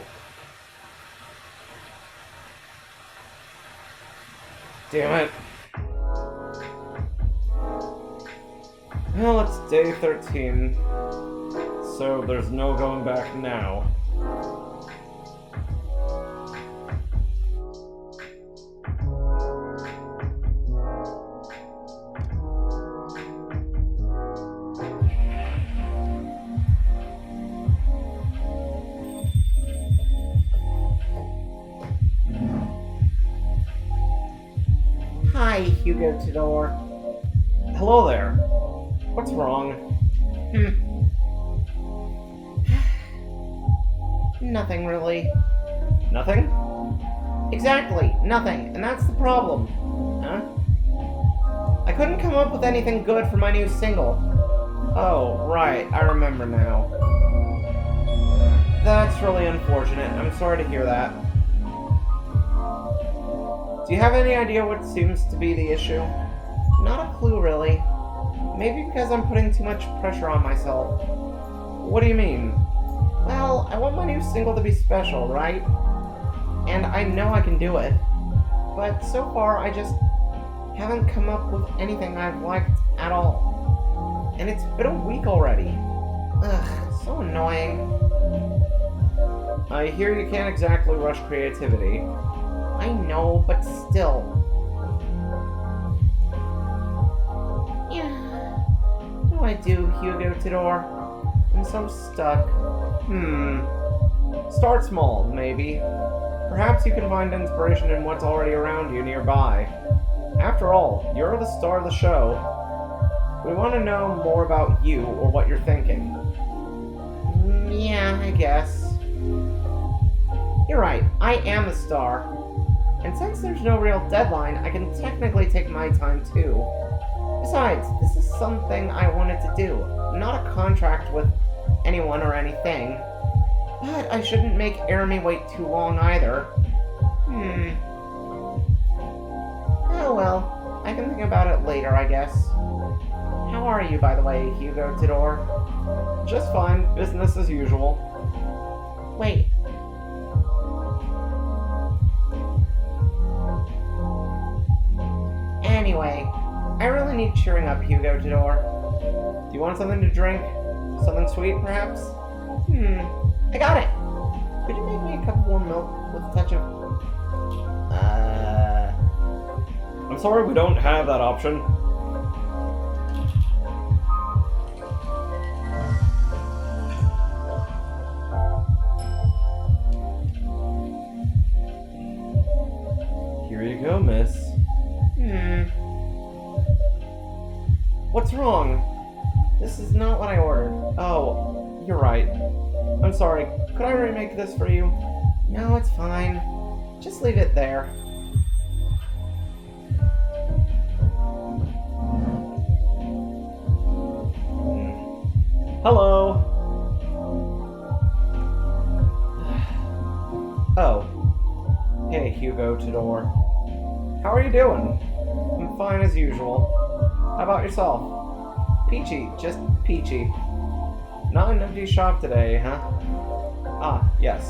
Damn it. Well, it's day 13, so there's no going back now. Hugo Tudor. Hello there. What's wrong? Nothing really. Nothing? Exactly, nothing, and that's the problem. Huh? I couldn't come up with anything good for my new single. Oh, right. I remember now. That's really unfortunate. I'm sorry to hear that. Do you have any idea what seems to be the issue? Not a clue, really. Maybe because I'm putting too much pressure on myself. What do you mean? Well, I want my new single to be special, right? And I know I can do it. But so far, I just haven't come up with anything I've liked at all. And it's been a week already. Ugh, so annoying. I hear you can't exactly rush creativity. I know, but still. Yeah. What do I do, Hugo Tudor? I'm so stuck. Start small, maybe. Perhaps you can find inspiration in what's already around you nearby. After all, you're the star of the show. We want to know more about you or what you're thinking. Yeah, I guess. You're right, I am the star. And since there's no real deadline, I can technically take my time too. Besides, this is something I wanted to do, not a contract with anyone or anything. But I shouldn't make Jeremy wait too long either. Oh well, I can think about it later, I guess. How are you, by the way, Hugo Tudor? Just fine, business as usual. Wait. Anyway, I really need cheering up, Hugo Tudor. Do you want something to drink? Something sweet, perhaps? I got it! Could you make me a cup of warm milk with a touch of... I'm sorry, we don't have that option. Here you go, miss. What's wrong? This is not what I ordered. Oh, you're right. I'm sorry. Could I remake this for you? No, it's fine. Just leave it there. Hello. Oh. Hey, Hugo Tudor. How are you doing? I'm fine as usual. How about yourself? Peachy, just peachy. Not an empty shop today, huh? Ah, yes.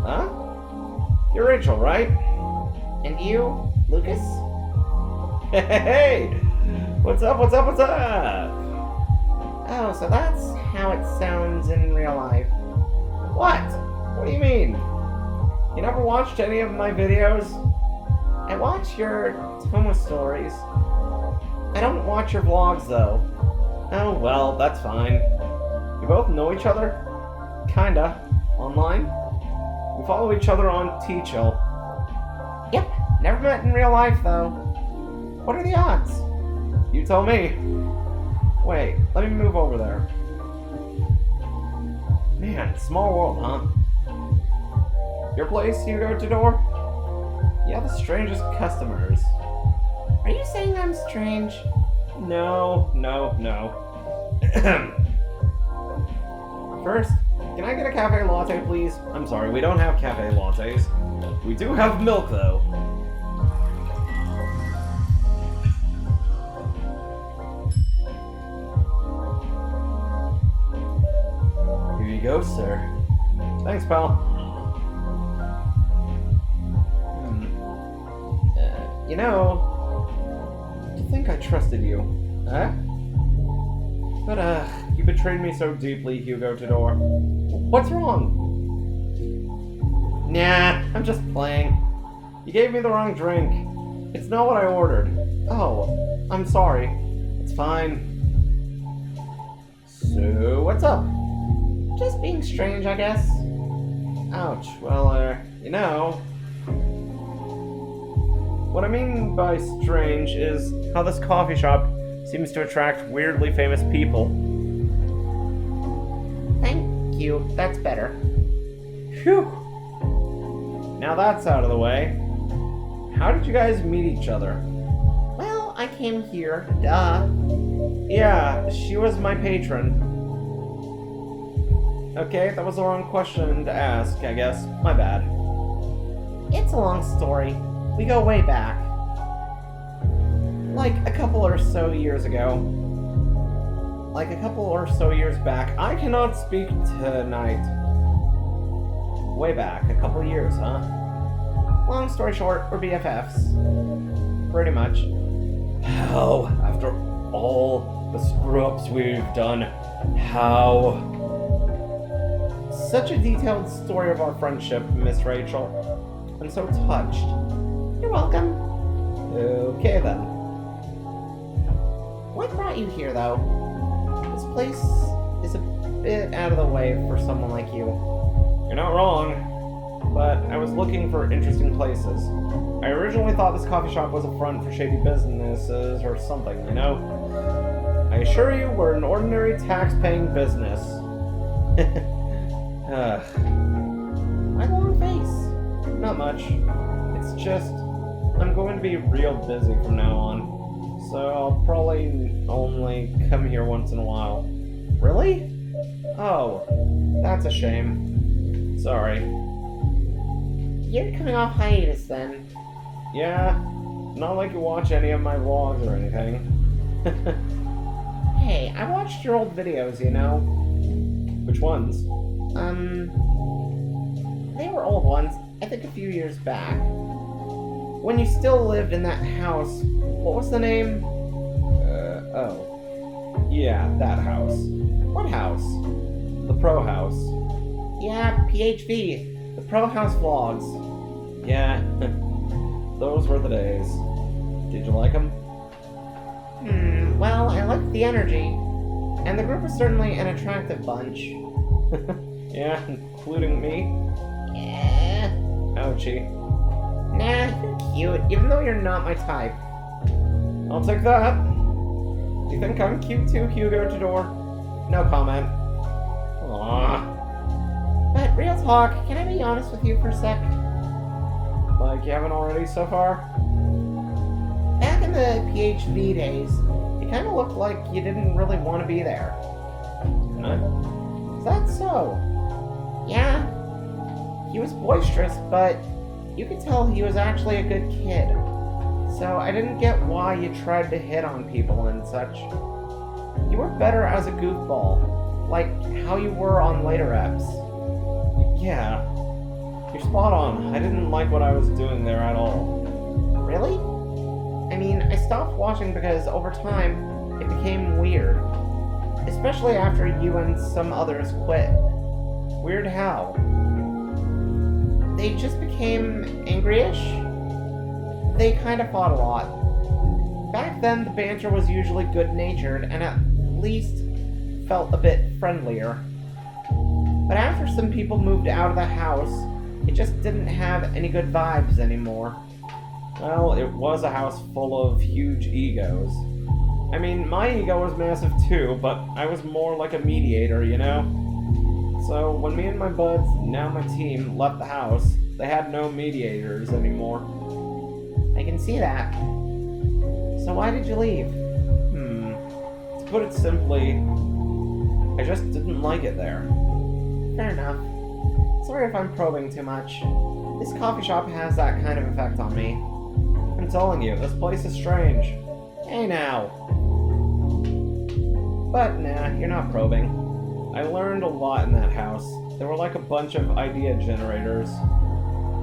Huh? You're Rachel, right? And you, Lucas? Hey! What's up? Oh, so that's how it sounds in real life. What? What do you mean? You never watched any of my videos? I watch your Tomo stories. I don't watch your vlogs, though. Oh, well, that's fine. We both know each other? Kinda. Online? We follow each other on T-Chill. Yep, never met in real life, though. What are the odds? You tell me. Wait, let me move over there. Man, small world, huh? Your place, Hugo Tudor? You have the strangest customers. Are you saying I'm strange? No. First, can I get a cafe latte, please? I'm sorry, we don't have cafe lattes. We do have milk, though. Here you go, sir. Thanks, pal. You know, to think I trusted you, huh? But, you betrayed me so deeply, Hugo Tudor. What's wrong? Nah, I'm just playing. You gave me the wrong drink. It's not what I ordered. Oh, I'm sorry. It's fine. So, what's up? Just being strange, I guess. Ouch. Well, you know. What I mean by strange is how this coffee shop seems to attract weirdly famous people. Thank you. That's better. Phew. Now that's out of the way. How did you guys meet each other? Well, I came here. Duh. Yeah, she was my patron. Okay, that was the wrong question to ask, I guess. My bad. It's a long story. We go way back. Like a couple or so years back. I cannot speak tonight. Way back, a couple years, huh? Long story short, we're BFFs. Pretty much. How, after all the screw-ups we've done, how... Such a detailed story of our friendship, Miss Rachel. I'm so touched. You're welcome. Okay, then. What brought you here, though? This place is a bit out of the way for someone like you. You're not wrong, but I was looking for interesting places. I originally thought this coffee shop was a front for shady businesses or something, you know? I assure you, we're an ordinary tax-paying business. My long face. Not much. It's just, I'm going to be real busy from now on, so I'll probably only come here once in a while. Really? Oh, that's a shame. Sorry. You're coming off hiatus then. Yeah, not like you watch any of my vlogs or anything. Hey, I watched your old videos, you know. Which ones? They were old ones, I think a few years back. When you still lived in that house, what was the name? Oh. Yeah, that house. What house? The Pro House. Yeah, PHV. The Pro House vlogs. Yeah, those were the days. Did you like them? Well, I liked the energy. And the group was certainly an attractive bunch. Yeah, including me? Yeah. Ouchie. Nah, you're cute, even though you're not my type. I'll take that. Do you think I'm cute too, Hugo Tador? No comment. Aww. But real talk, can I be honest with you for a sec? Like you haven't already so far? Back in the PHV days, you kind of looked like you didn't really want to be there. Huh? Is that so? Yeah. He was boisterous, but you could tell he was actually a good kid. So I didn't get why you tried to hit on people and such. You were better as a goofball, like how you were on later eps. Yeah, you're spot on. I didn't like what I was doing there at all. Really? I mean, I stopped watching because over time, it became weird. Especially after you and some others quit. Weird how? They just became angry-ish. They kind of fought a lot. Back then, the banter was usually good-natured and at least felt a bit friendlier. But after some people moved out of the house, it just didn't have any good vibes anymore. Well, it was a house full of huge egos. I mean, my ego was massive too, but I was more like a mediator, you know? So, when me and my buds, now my team, left the house, they had no mediators anymore. I can see that. So why did you leave? To put it simply, I just didn't like it there. Fair enough. Sorry if I'm probing too much. This coffee shop has that kind of effect on me. I'm telling you, this place is strange. Hey now. But nah, you're not probing. I learned a lot in that house. There were like a bunch of idea generators.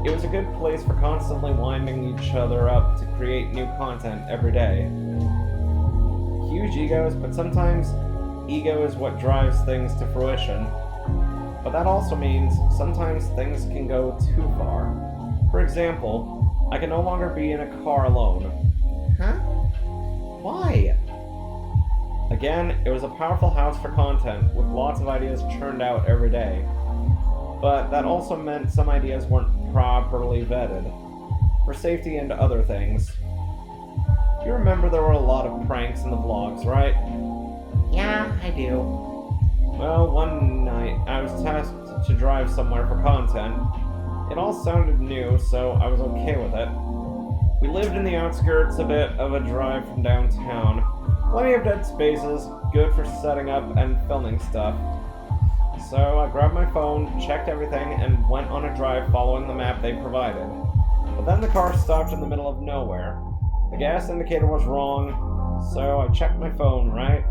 It was a good place for constantly winding each other up to create new content every day. Huge egos, but sometimes ego is what drives things to fruition. But that also means sometimes things can go too far. For example, I can no longer be in a car alone. Huh? Why? Again, it was a powerful house for content, with lots of ideas churned out every day. But that also meant some ideas weren't properly vetted, for safety and other things. You remember there were a lot of pranks in the vlogs, right? Yeah, I do. Well, one night, I was tasked to drive somewhere for content. It all sounded new, so I was okay with it. We lived in the outskirts a bit of a drive from downtown. Plenty of dead spaces, good for setting up and filming stuff. So I grabbed my phone, checked everything, and went on a drive following the map they provided. But then the car stopped in the middle of nowhere. The gas indicator was wrong, so I checked my phone, right?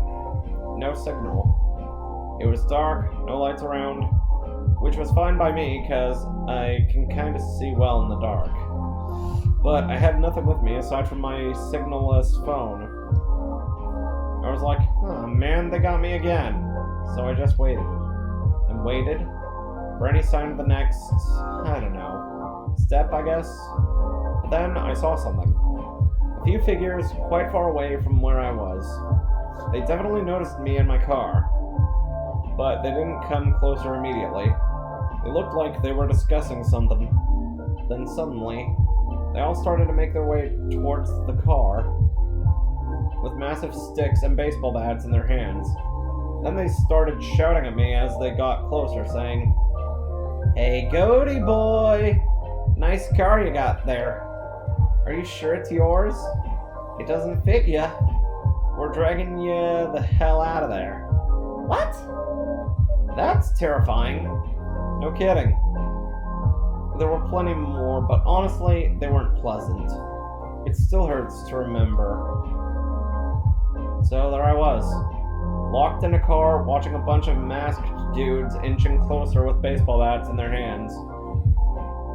No signal. It was dark, no lights around, which was fine by me because I can kind of see well in the dark. But I had nothing with me aside from my signalless phone. I was like, oh man, they got me again. So I just waited. And waited for any sign of the next, I don't know, step, I guess. But then I saw something. A few figures quite far away from where I was. They definitely noticed me and my car. But they didn't come closer immediately. They looked like they were discussing something. Then suddenly, they all started to make their way towards the car with massive sticks and baseball bats in their hands. Then they started shouting at me as they got closer, saying, "Hey, Goaty boy! Nice car you got there. Are you sure it's yours? It doesn't fit ya. We're dragging you the hell out of there." What? That's terrifying. No kidding. There were plenty more, but honestly, they weren't pleasant. It still hurts to remember. So there I was, locked in a car, watching a bunch of masked dudes inching closer with baseball bats in their hands,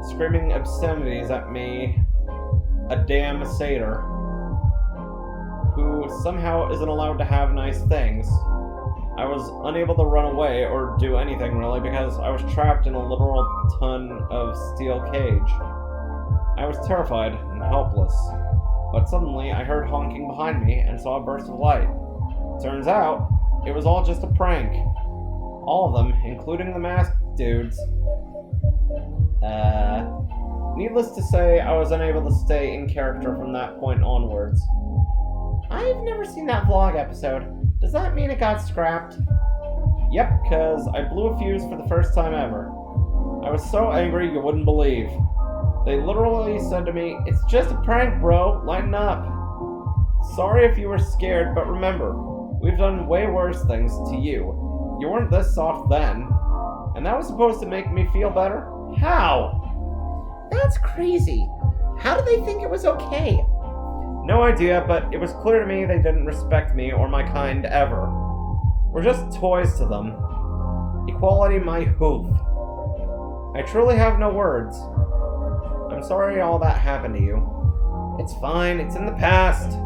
screaming obscenities at me, a damn satyr, who somehow isn't allowed to have nice things. I was unable to run away or do anything really because I was trapped in a literal ton of steel cage. I was terrified and helpless, but suddenly I heard honking behind me and saw a burst of light. Turns out, it was all just a prank. All of them, including the masked dudes. Needless to say, I was unable to stay in character from that point onwards. I've never seen that vlog episode. Does that mean it got scrapped? Yep, cause I blew a fuse for the first time ever. I was so angry you wouldn't believe. They literally said to me, "It's just a prank, bro, lighten up. Sorry if you were scared, but remember, we've done way worse things to you. You weren't this soft then." And that was supposed to make me feel better? How? That's crazy. How did they think it was okay? No idea, but it was clear to me they didn't respect me or my kind ever. We're just toys to them. Equality my hoof. I truly have no words. I'm sorry all that happened to you. It's fine, it's in the past.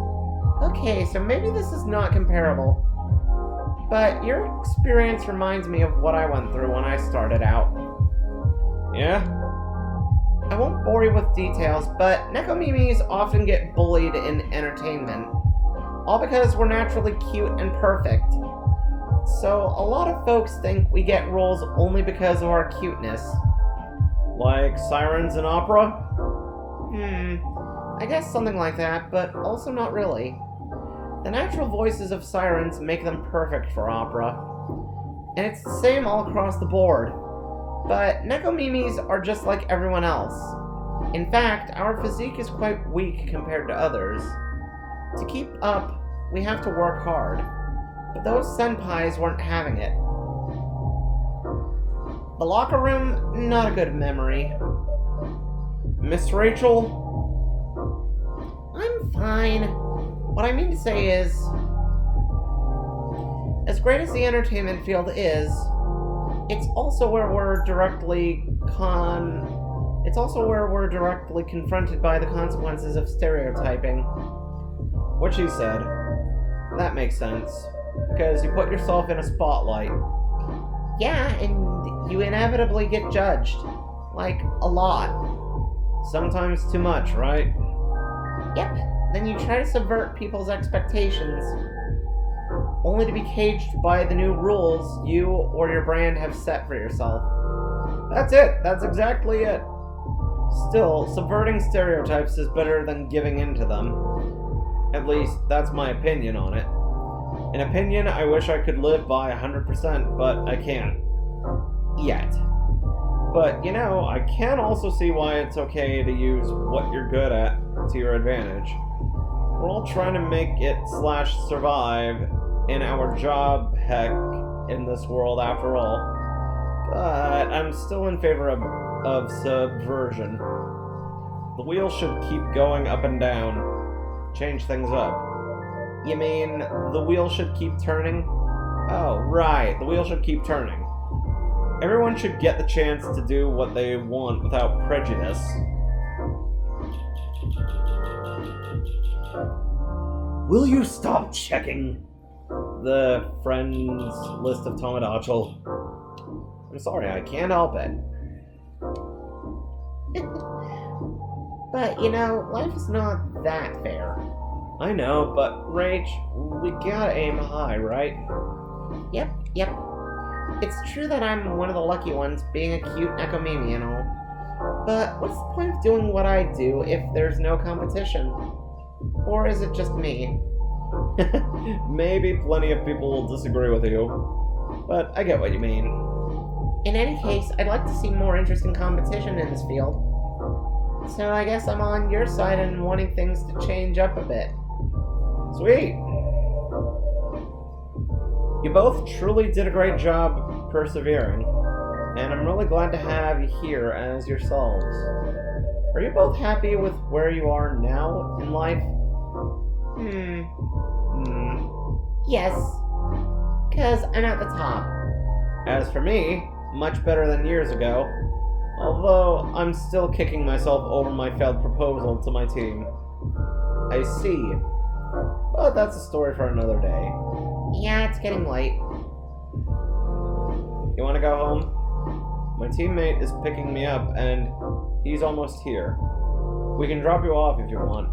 Okay, so maybe this is not comparable. But your experience reminds me of what I went through when I started out. Yeah? I won't bore you with details, but Nekomimis often get bullied in entertainment. All because we're naturally cute and perfect. So a lot of folks think we get roles only because of our cuteness. Like sirens in opera? I guess something like that, but also not really. The natural voices of sirens make them perfect for opera. And it's the same all across the board. But Nekomimis are just like everyone else. In fact, our physique is quite weak compared to others. To keep up, we have to work hard. But those senpais weren't having it. The locker room, not a good memory. Miss Rachel? I'm fine. What I mean to say is, as great as the entertainment field is, it's also where we're directly confronted by the consequences of stereotyping. What she said. That makes sense. Because you put yourself in a spotlight. Yeah, and you inevitably get judged. Like, a lot. Sometimes too much, right? Yep. Then you try to subvert people's expectations. only to be caged by the new rules you or your brand have set for yourself. That's it. That's exactly it. Still, subverting stereotypes is better than giving in to them. At least, that's my opinion on it. An opinion I wish I could live by 100%, but I can't. Yet. But, I can also see why it's okay to use what you're good at to your advantage. We're all trying to make it / survive in our job heck in this world after all. But I'm still in favor of subversion. The wheel should keep going up and down. Change things up. You mean the wheel should keep turning? Oh, right, the wheel should keep turning. Everyone should get the chance to do what they want without prejudice. Will you stop checking the friends list of Tomodachi? I'm sorry, I can't help it. But, life is not that fair. I know, but Rach, we gotta aim high, right? Yep. It's true that I'm one of the lucky ones, being a cute Nekomimi and all. But what's the point of doing what I do if there's no competition? Or is it just me? Maybe plenty of people will disagree with you, but I get what you mean. In any case, I'd like to see more interesting competition in this field. So I guess I'm on your side and wanting things to change up a bit. Sweet! You both truly did a great job persevering, and I'm really glad to have you here as yourselves. Are you both happy with where you are now in life? Yes. 'Cause I'm at the top. As for me, much better than years ago. Although, I'm still kicking myself over my failed proposal to my team. I see. But that's a story for another day. Yeah, it's getting late. You want to go home? My teammate is picking me up, and he's almost here. We can drop you off if you want.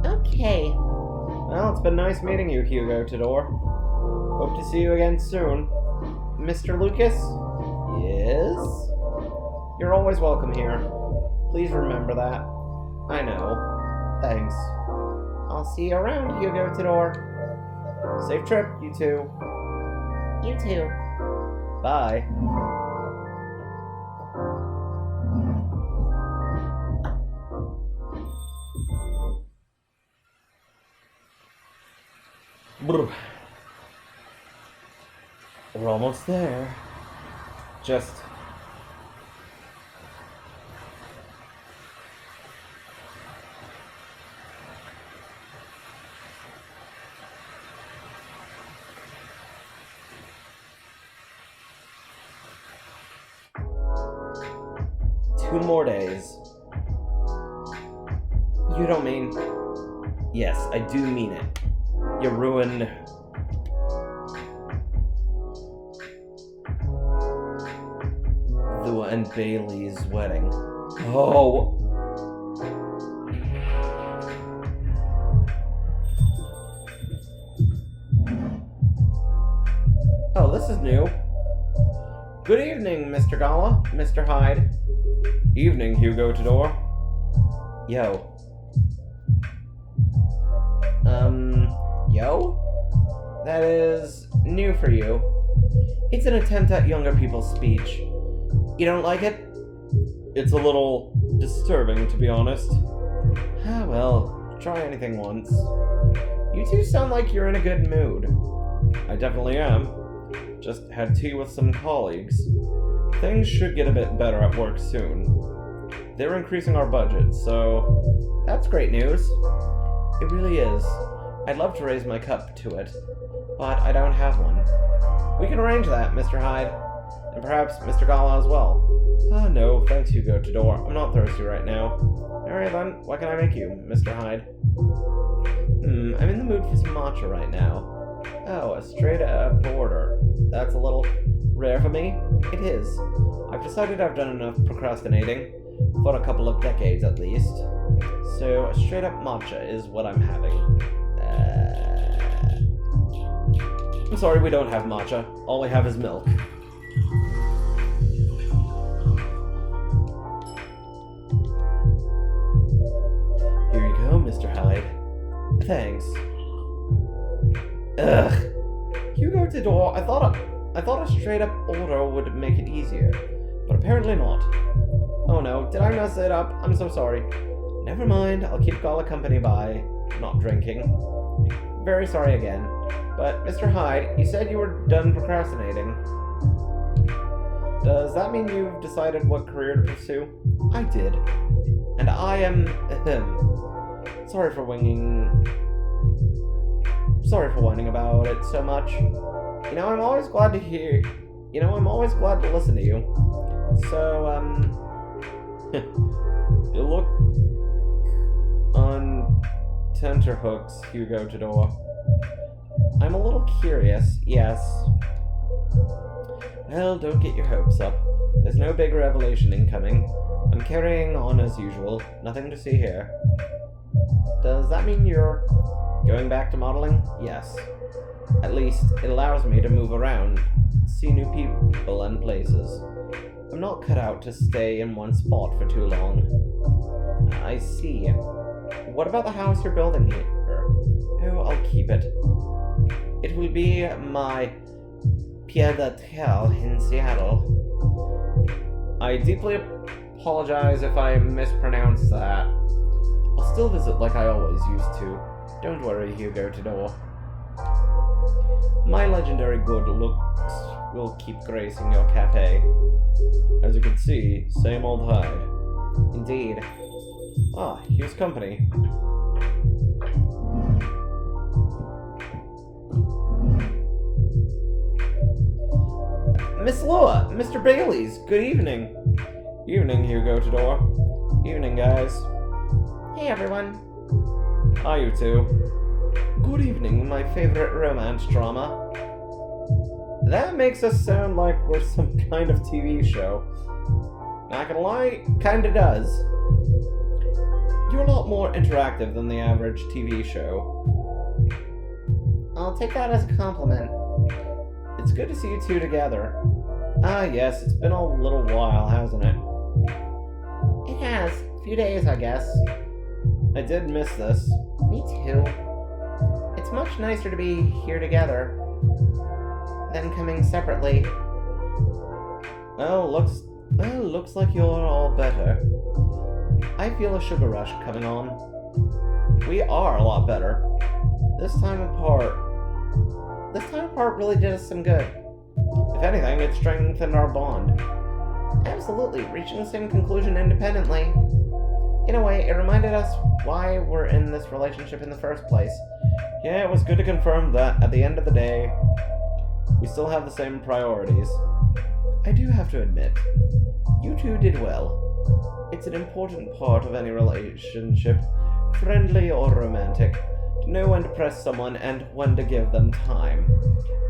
Okay. Well, it's been nice meeting you, Hugo Todor. Hope to see you again soon. Mr. Lucas? Yes? You're always welcome here. Please remember that. I know. Thanks. I'll see you around, Hugo Todor. Safe trip, you two. You too. Bye. Brr. We're almost there. Just... Two more days. You don't mean... Yes, I do mean it. You ruined... Lua and Bailey's wedding. Oh! Oh, this is new. Good evening, Mr. Gala, Mr. Hyde. Evening, Hugo Todor. Yo. Yo? That is new for you. It's an attempt at younger people's speech. You don't like it? It's a little disturbing, to be honest. Ah, well, try anything once. You two sound like you're in a good mood. I definitely am. Just had tea with some colleagues. Things should get a bit better at work soon. They're increasing our budget, so that's great news. It really is. I'd love to raise my cup to it, but I don't have one. We can arrange that, Mr. Hyde, and perhaps Mr. Gala as well. Ah, no, thanks, Hugo Todor. I'm not thirsty right now. Alright then, what can I make you, Mr. Hyde? I'm in the mood for some matcha right now. Oh, a straight-up order. That's a little rare for me. It is. I've decided I've done enough procrastinating, for a couple of decades at least. So, a straight-up matcha is what I'm having. I'm sorry, we don't have matcha. All we have is milk. Here you go, Mr. Hyde. Thanks. Ugh. Hugo Tador, I thought a straight-up order would make it easier, but apparently not. Oh no, did I mess it up? I'm so sorry. Never mind, I'll keep Gala company by not drinking. Very sorry again. But, Mr. Hyde, you said you were done procrastinating. Does that mean you've decided what career to pursue? I did. And I am... sorry for whining about it so much. I'm always glad to hear... I'm always glad to listen to you. So, you look on tenterhooks, Hugo Tador. I'm a little curious, yes. Well, don't get your hopes up. There's no big revelation incoming. I'm carrying on as usual. Nothing to see here. Does that mean you're going back to modeling? Yes. At least, it allows me to move around, see new people and places. I'm not cut out to stay in one spot for too long. I see. What about the house you're building here? Oh, I'll keep it. It will be my pied-à-terre in Seattle. I deeply apologize if I mispronounced that. I'll still visit like I always used to. Don't worry, Hugo Tador. My legendary good looks will keep gracing your cafe. As you can see, same old Hyde. Indeed. Ah, here's company. Miss Lua, Mr. Bailey's, good evening. Evening, Hugo Tador. Evening, guys. Hey, everyone. Hi, you two. Good evening, my favorite romance drama. That makes us sound like we're some kind of TV show. Not gonna lie, kinda does. You're a lot more interactive than the average TV show. I'll take that as a compliment. It's good to see you two together. Ah, yes, it's been a little while, hasn't it? It has. A few days, I guess. I did miss this. Me too. It's much nicer to be here together than coming separately. Well, looks like you're all better. I feel a sugar rush coming on. We are a lot better. This time apart really did us some good. If anything, it strengthened our bond. Absolutely, reaching the same conclusion independently. In a way, it reminded us why we're in this relationship in the first place. Yeah, it was good to confirm that at the end of the day, we still have the same priorities. I do have to admit, you two did well. It's an important part of any relationship, friendly or romantic, to know when to press someone and when to give them time.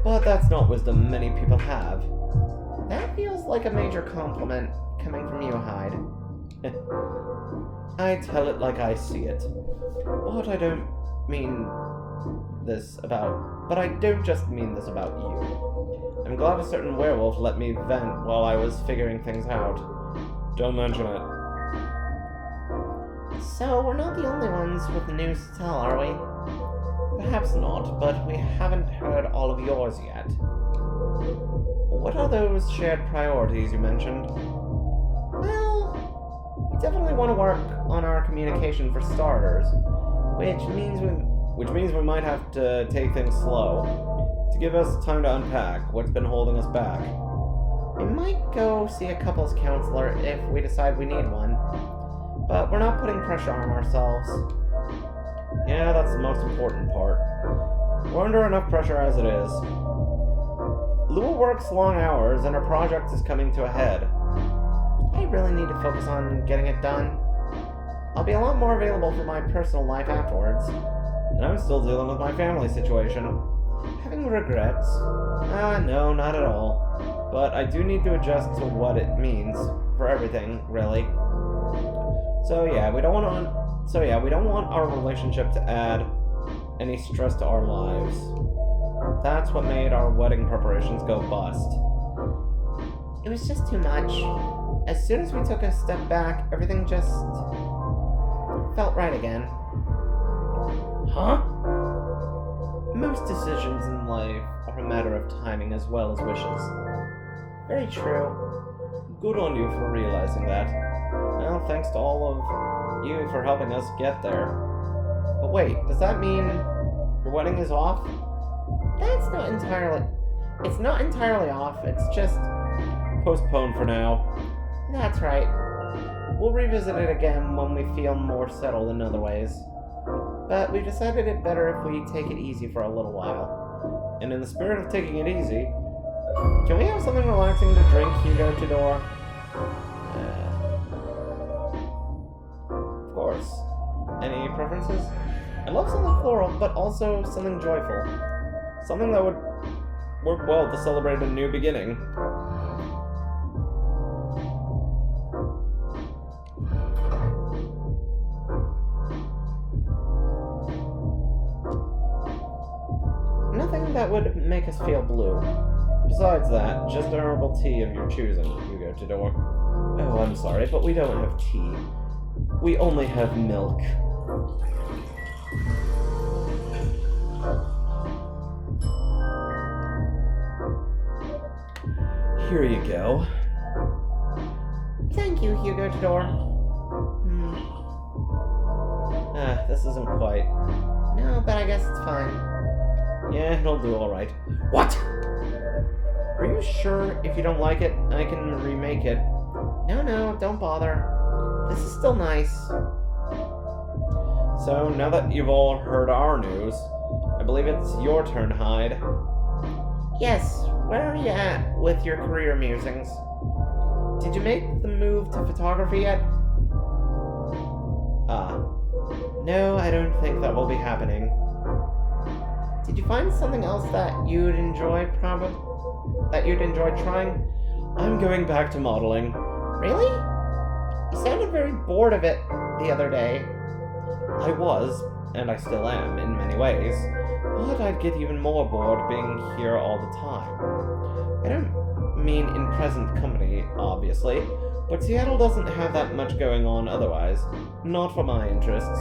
But that's not wisdom many people have. That feels like a major compliment coming from you, Hyde. I tell it like I see it. But I don't just mean this about you. I'm glad a certain werewolf let me vent while I was figuring things out. Don't mention it. So, we're not the only ones with news to tell, are we? Perhaps not, but we haven't heard all of yours yet. What are those shared priorities you mentioned? Well, we definitely want to work on our communication for starters, which means we might have to take things slow, to give us time to unpack what's been holding us back. We might go see a couples counselor if we decide we need one, but we're not putting pressure on ourselves. Yeah, that's the most important part. We're under enough pressure as it is. Lua works long hours and her project is coming to a head. I really need to focus on getting it done. I'll be a lot more available for my personal life afterwards. And I'm still dealing with my family situation. Having regrets? No, not at all. But I do need to adjust to what it means for everything, really. So yeah, we don't want our relationship to add any stress to our lives. That's what made our wedding preparations go bust. It was just too much. As soon as we took a step back, everything just felt right again. Huh? Most decisions in life are a matter of timing as well as wishes. Very true. Good on you for realizing that. Well, thanks to all of you for helping us get there. But wait, does that mean your wedding is off? That's not entirely... It's not entirely off, it's just... Postponed for now. That's right. We'll revisit it again when we feel more settled in other ways. But we've decided it better if we take it easy for a little while. And in the spirit of taking it easy, can we have something relaxing to drink, Hugo Tudor? Of course. Any preferences? I love something floral, but also something joyful. Something that would work well to celebrate a new beginning. Nothing that would make us feel blue. Besides that, just a herbal tea of your choosing, Hugo Tudor. Oh, I'm sorry, but we don't have tea. We only have milk. Here you go. Thank you, Hugo Tudor. This isn't quite. No, but I guess it's fine. Yeah, it'll do alright. What? Are you sure if you don't like it, I can remake it? No, don't bother. This is still nice. So, now that you've all heard our news, I believe it's your turn, Hyde. Yes, where are you at with your career musings? Did you make the move to photography yet? No, I don't think that will be happening. Did you find something else that you'd enjoy trying? I'm going back to modeling. Really? You sounded very bored of it the other day. I was, and I still am in many ways, but I'd get even more bored being here all the time. I don't mean in present company, obviously, but Seattle doesn't have that much going on otherwise. Not for my interests.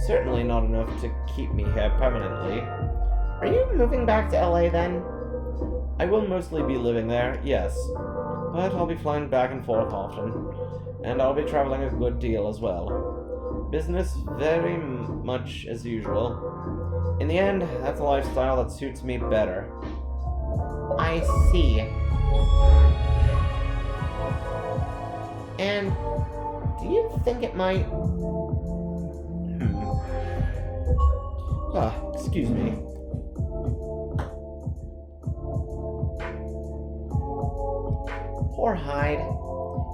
Certainly not enough to keep me here permanently. Are you moving back to LA then? I will mostly be living there, yes, but I'll be flying back and forth often, and I'll be traveling a good deal as well. Business very much as usual. In the end, that's a lifestyle that suits me better. I see. And do you think it might... Excuse me. Poor Hyde.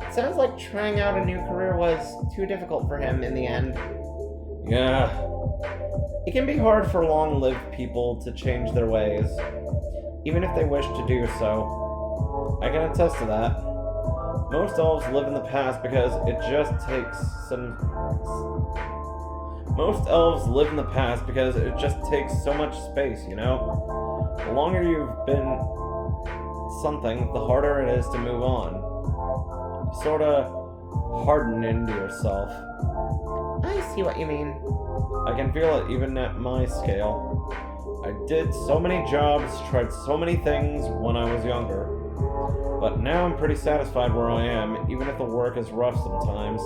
It sounds like trying out a new career was too difficult for him in the end. Yeah. It can be hard for long-lived people to change their ways, even if they wish to do so. I can attest to that. Most elves live in the past because it just takes so much space, you know? The longer you've been something, the harder it is to move on. You sorta harden into yourself. I see what you mean. I can feel it even at my scale. I did so many jobs, tried so many things when I was younger. But now I'm pretty satisfied where I am, even if the work is rough sometimes.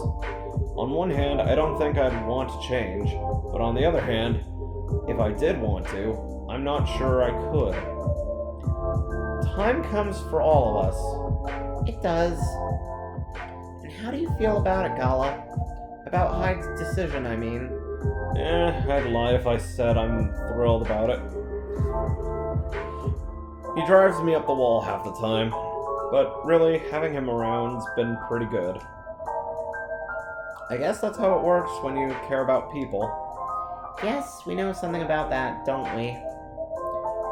On one hand, I don't think I'd want to change, but on the other hand, if I did want to, I'm not sure I could. Time comes for all of us. It does. And how do you feel about it, Gala? About Hyde's decision, I mean. I'd lie if I said I'm thrilled about it. He drives me up the wall half the time, but really, having him around's been pretty good. I guess that's how it works when you care about people. Yes, we know something about that, don't we?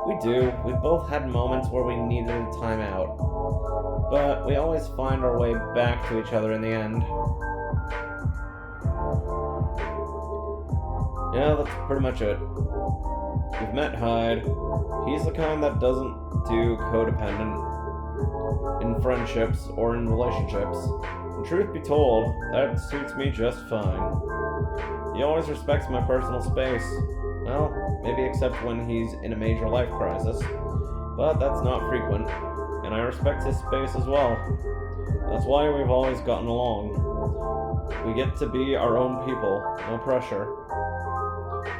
We do. We've both had moments where we needed a time out, but we always find our way back to each other in the end. Yeah, that's pretty much it. You've met Hyde. He's the kind that doesn't do codependent in friendships or in relationships. And truth be told, that suits me just fine. He always respects my personal space. Well, maybe except when he's in a major life crisis. But that's not frequent, and I respect his space as well. That's why we've always gotten along. We get to be our own people, no pressure.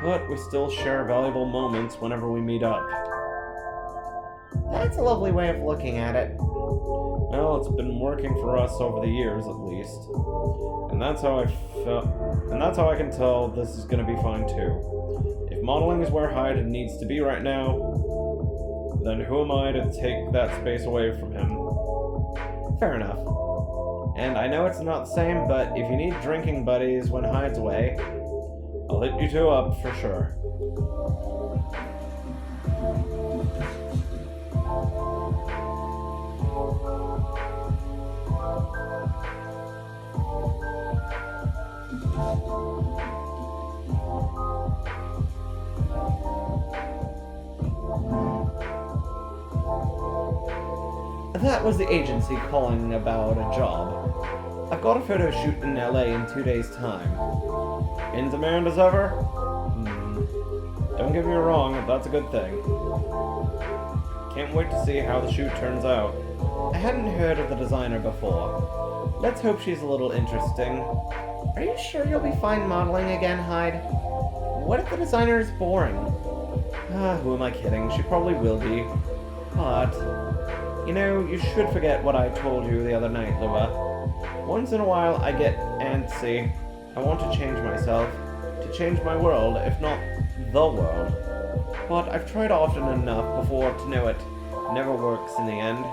But we still share valuable moments whenever we meet up. That's a lovely way of looking at it. Well, it's been working for us over the years, at least. And that's how I can tell this is gonna be fine too. If modeling is where Hyde needs to be right now, then who am I to take that space away from him? Fair enough. And I know it's not the same, but if you need drinking buddies when Hyde's away, I'll hit you two up for sure. that was the agency calling about a job. I've got a photo shoot in LA in 2 days' time. In demand as ever? Don't get me wrong, that's a good thing. Can't wait to see how the shoot turns out. I hadn't heard of the designer before. Let's hope she's a little interesting. Are you sure you'll be fine modeling again, Hyde? What if the designer is boring? Who am I kidding? She probably will be. But, you know, you should forget what I told you the other night, Lua. Once in a while I get antsy. I want to change myself, to change my world, if not the world. But I've tried often enough before to know it never works in the end.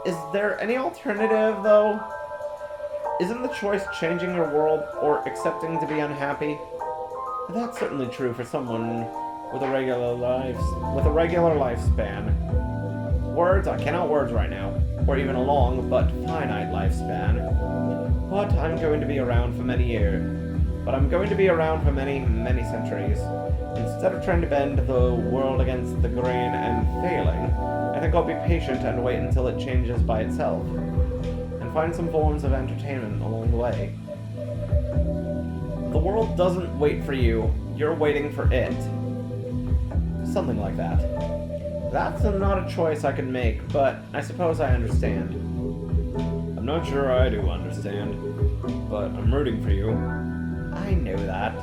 Is there any alternative, though? Isn't the choice changing your world or accepting to be unhappy? That's certainly true for someone with a regular lifespan. I cannot words right now, or even a long but finite lifespan. But I'm going to be around for many years. But I'm going to be around for many, many centuries. Instead of trying to bend the world against the grain and failing, I think I'll be patient and wait until it changes by itself. And find some forms of entertainment along the way. The world doesn't wait for you, you're waiting for it. Something like that. That's not a choice I can make, but I suppose I understand. I'm not sure I do understand, but I'm rooting for you. I know that,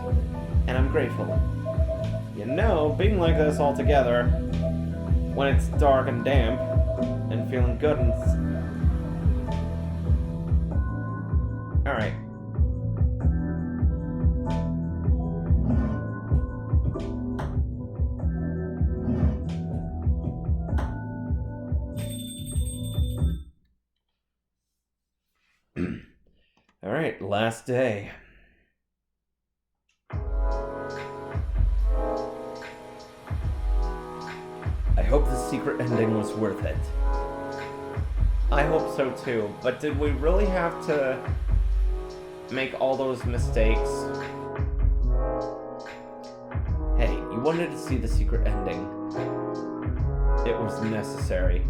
and I'm grateful. You know, being like this all together, when it's dark and damp, and feeling good and... Alright. Alright, last day. I hope the secret ending was worth it. I hope so too, but did we really have to make all those mistakes? Hey, you wanted to see the secret ending. It was necessary.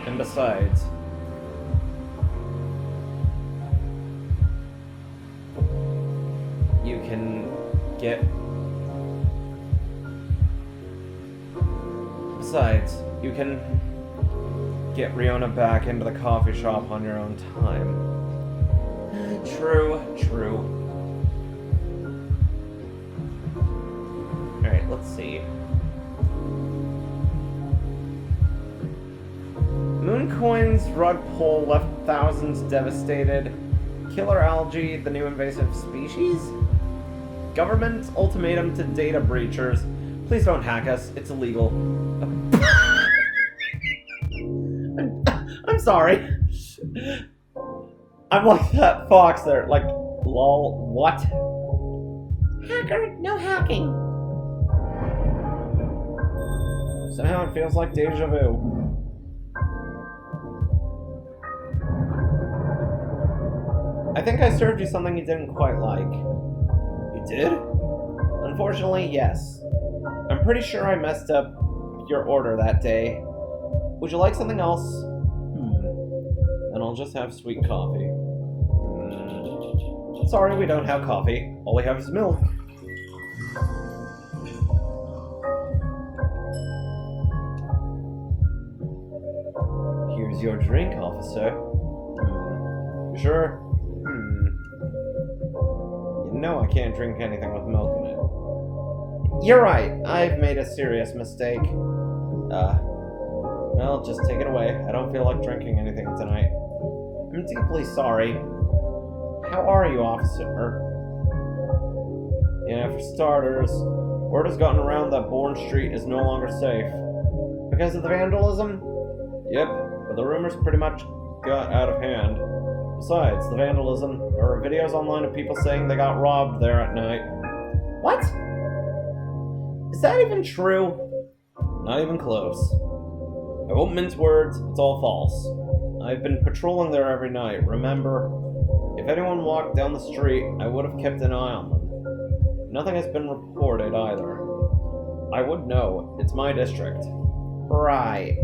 And besides, you can get... Besides, you can get Riona back into the coffee shop on your own time. True. Alright, let's see. Mooncoin's rug pull left thousands devastated. Killer algae, the new invasive species? Government ultimatum to data breachers. Please don't hack us, it's illegal. I'm sorry. I'm like that fox there, like, lol, what? Hacker, no hacking. Somehow it feels like deja vu. I think I served you something you didn't quite like. You did? Unfortunately, yes. I'm pretty sure I messed up your order that day. Would you like something else? Then I'll just have sweet coffee. Sorry, we don't have coffee. All we have is milk. Here's your drink, officer. Sure. You know I can't drink anything with milk in it. You're right. I've made a serious mistake. Well, just take it away. I don't feel like drinking anything tonight. I'm deeply sorry. How are you, officer? Yeah, for starters, word has gotten around that Bourne Street is no longer safe. Because of the vandalism? Yep, but the rumors pretty much got out of hand. Besides, the vandalism, there are videos online of people saying they got robbed there at night. What? Is that even true? Not even close. I won't mince words, it's all false. I've been patrolling there every night, remember? If anyone walked down the street, I would have kept an eye on them. Nothing has been reported either. I would know, it's my district. Right.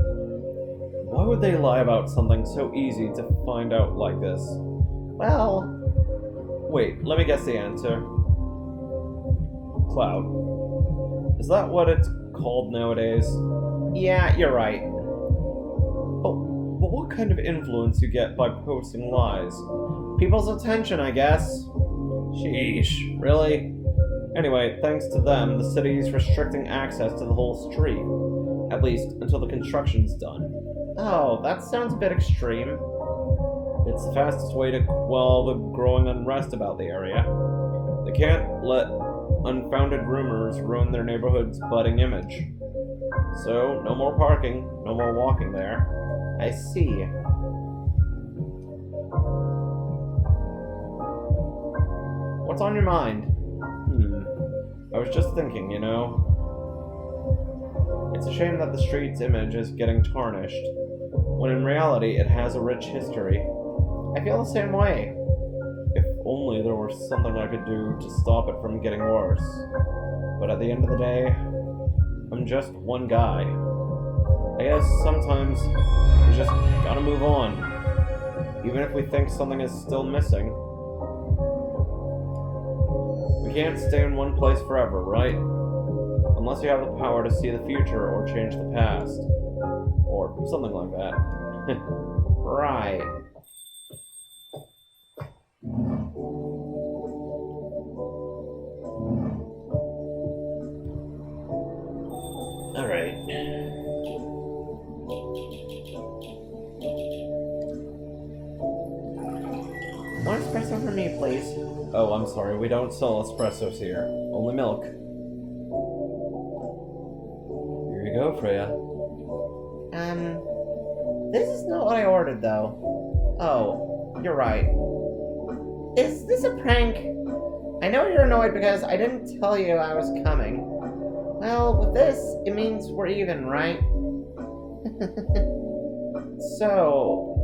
Why would they lie about something so easy to find out like this? Well... Wait, let me guess the answer. Cloud. Is that what it's called nowadays? Yeah, you're right. But what kind of influence you get by posting lies? People's attention, I guess. Sheesh, really? Anyway, thanks to them, the city is restricting access to the whole street. At least, until the construction's done. Oh, that sounds a bit extreme. It's the fastest way to quell the growing unrest about the area. They can't let unfounded rumors ruin their neighborhood's budding image. So, no more parking, no more walking there. I see. What's on your mind? I was just thinking, you know. It's a shame that the street's image is getting tarnished, when in reality it has a rich history. I feel the same way. If only there was something I could do to stop it from getting worse. But at the end of the day, I'm just one guy. I guess sometimes we just gotta move on, even if we think something is still missing. We can't stay in one place forever, right? Unless you have the power to see the future or change the past. Or something like that. Right. Alright. One espresso for me, please. Oh, I'm sorry, we don't sell espressos here. Only milk. Here you go, Freya. This is not what I ordered, though. Oh, you're right. Is this a prank? I know you're annoyed because I didn't tell you I was coming. Well, with this, it means we're even, right? So...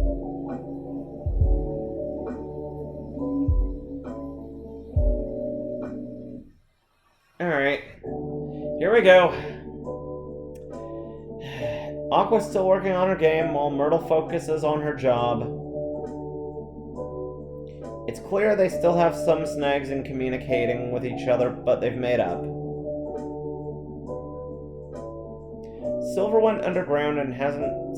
Alright. Here we go. Aqua's still working on her game while Myrtle focuses on her job. It's clear they still have some snags in communicating with each other, but they've made up. Silver went underground and hasn't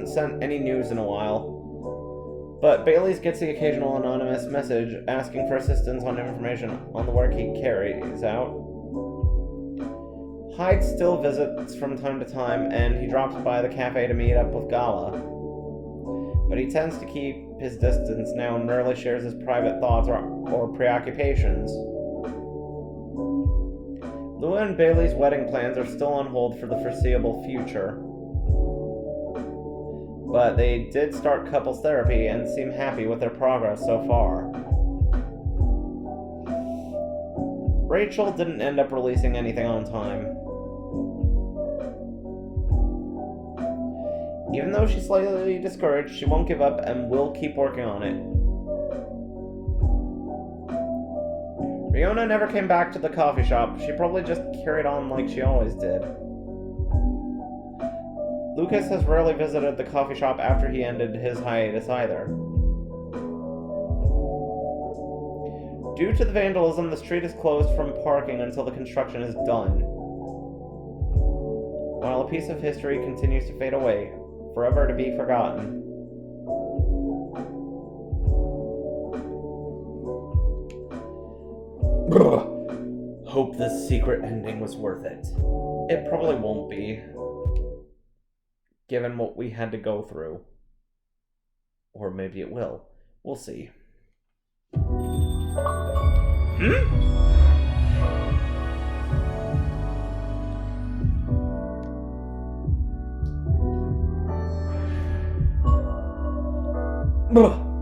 sent any news in a while. But Bailey's gets the occasional anonymous message asking for assistance on information on the work he carries out. Hyde still visits from time to time, and he drops by the cafe to meet up with Gala. But he tends to keep his distance now and rarely shares his private thoughts or preoccupations. Lua and Bailey's wedding plans are still on hold for the foreseeable future. But they did start couples therapy and seem happy with their progress so far. Rachel didn't end up releasing anything on time. Even though she's slightly discouraged, she won't give up and will keep working on it. Riona never came back to the coffee shop. She probably just carried on like she always did. Lucas has rarely visited the coffee shop after he ended his hiatus either. Due to the vandalism, the street is closed from parking until the construction is done. While a piece of history continues to fade away, forever to be forgotten. Hope this secret ending was worth it. It probably won't be, given what we had to go through. Or maybe it will. We'll see.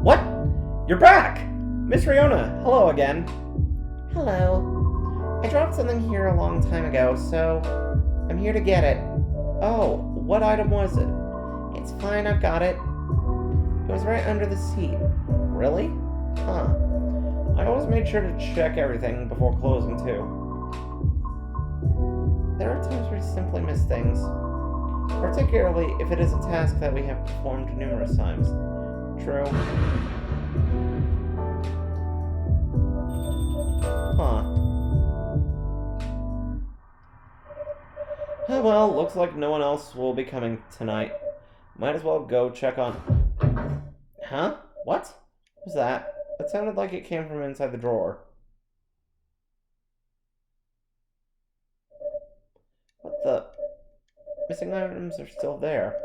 What? You're back! Miss Riona, hello again. Hello. I dropped something here a long time ago, so I'm here to get it. Oh, what item was it? It's fine, I've got it. It was right under the seat. Really? Huh. I always made sure to check everything before closing, too. There are times where we simply miss things. Particularly if it is a task that we have performed numerous times. True. Huh. Oh well, looks like no one else will be coming tonight. Might as well go check on... Huh? What? What was that? It sounded like it came from inside the drawer. What the... Missing items are still there.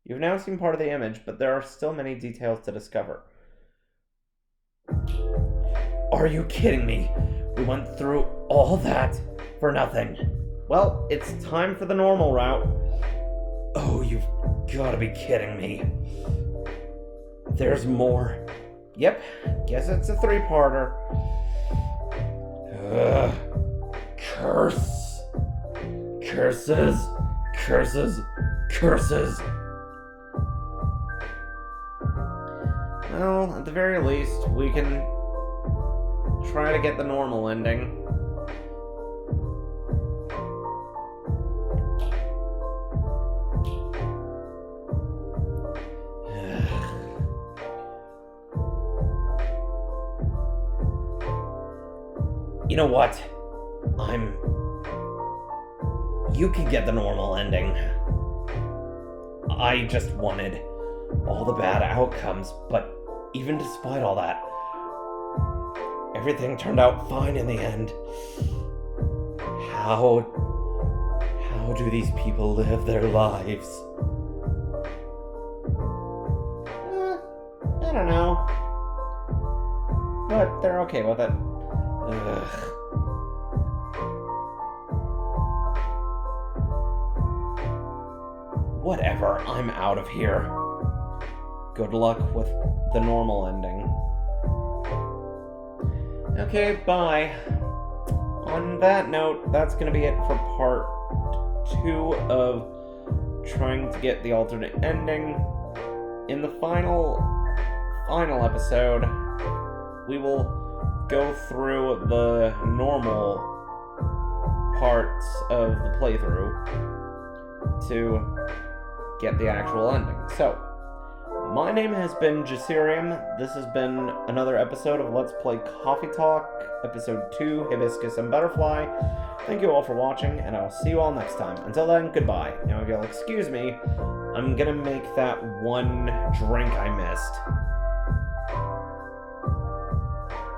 You've now seen part of the image, but there are still many details to discover. Are you kidding me? We went through all that for nothing. Well, it's time for the normal route. Oh, you've gotta be kidding me. There's more. Yep, guess it's a three-parter. Curse. Curses. Curses. Curses. Well, at the very least, we can try to get the normal ending. You know what? You can get the normal ending. I just wanted all the bad outcomes, but even despite all that, everything turned out fine in the end. How do these people live their lives? I don't know. But they're okay with it. Ugh. Whatever, I'm out of here. Good luck with the normal ending. Okay, bye. On that note, that's gonna be it for part 2 of trying to get the alternate ending. In the final episode, we will go through the normal parts of the playthrough to get the actual ending. So, my name has been Jasirium. This has been another episode of Let's Play Coffee Talk, Episode 2, Hibiscus and Butterfly. Thank you all for watching, and I'll see you all next time. Until then, goodbye. Now, if you'll excuse me, I'm gonna make that one drink I missed.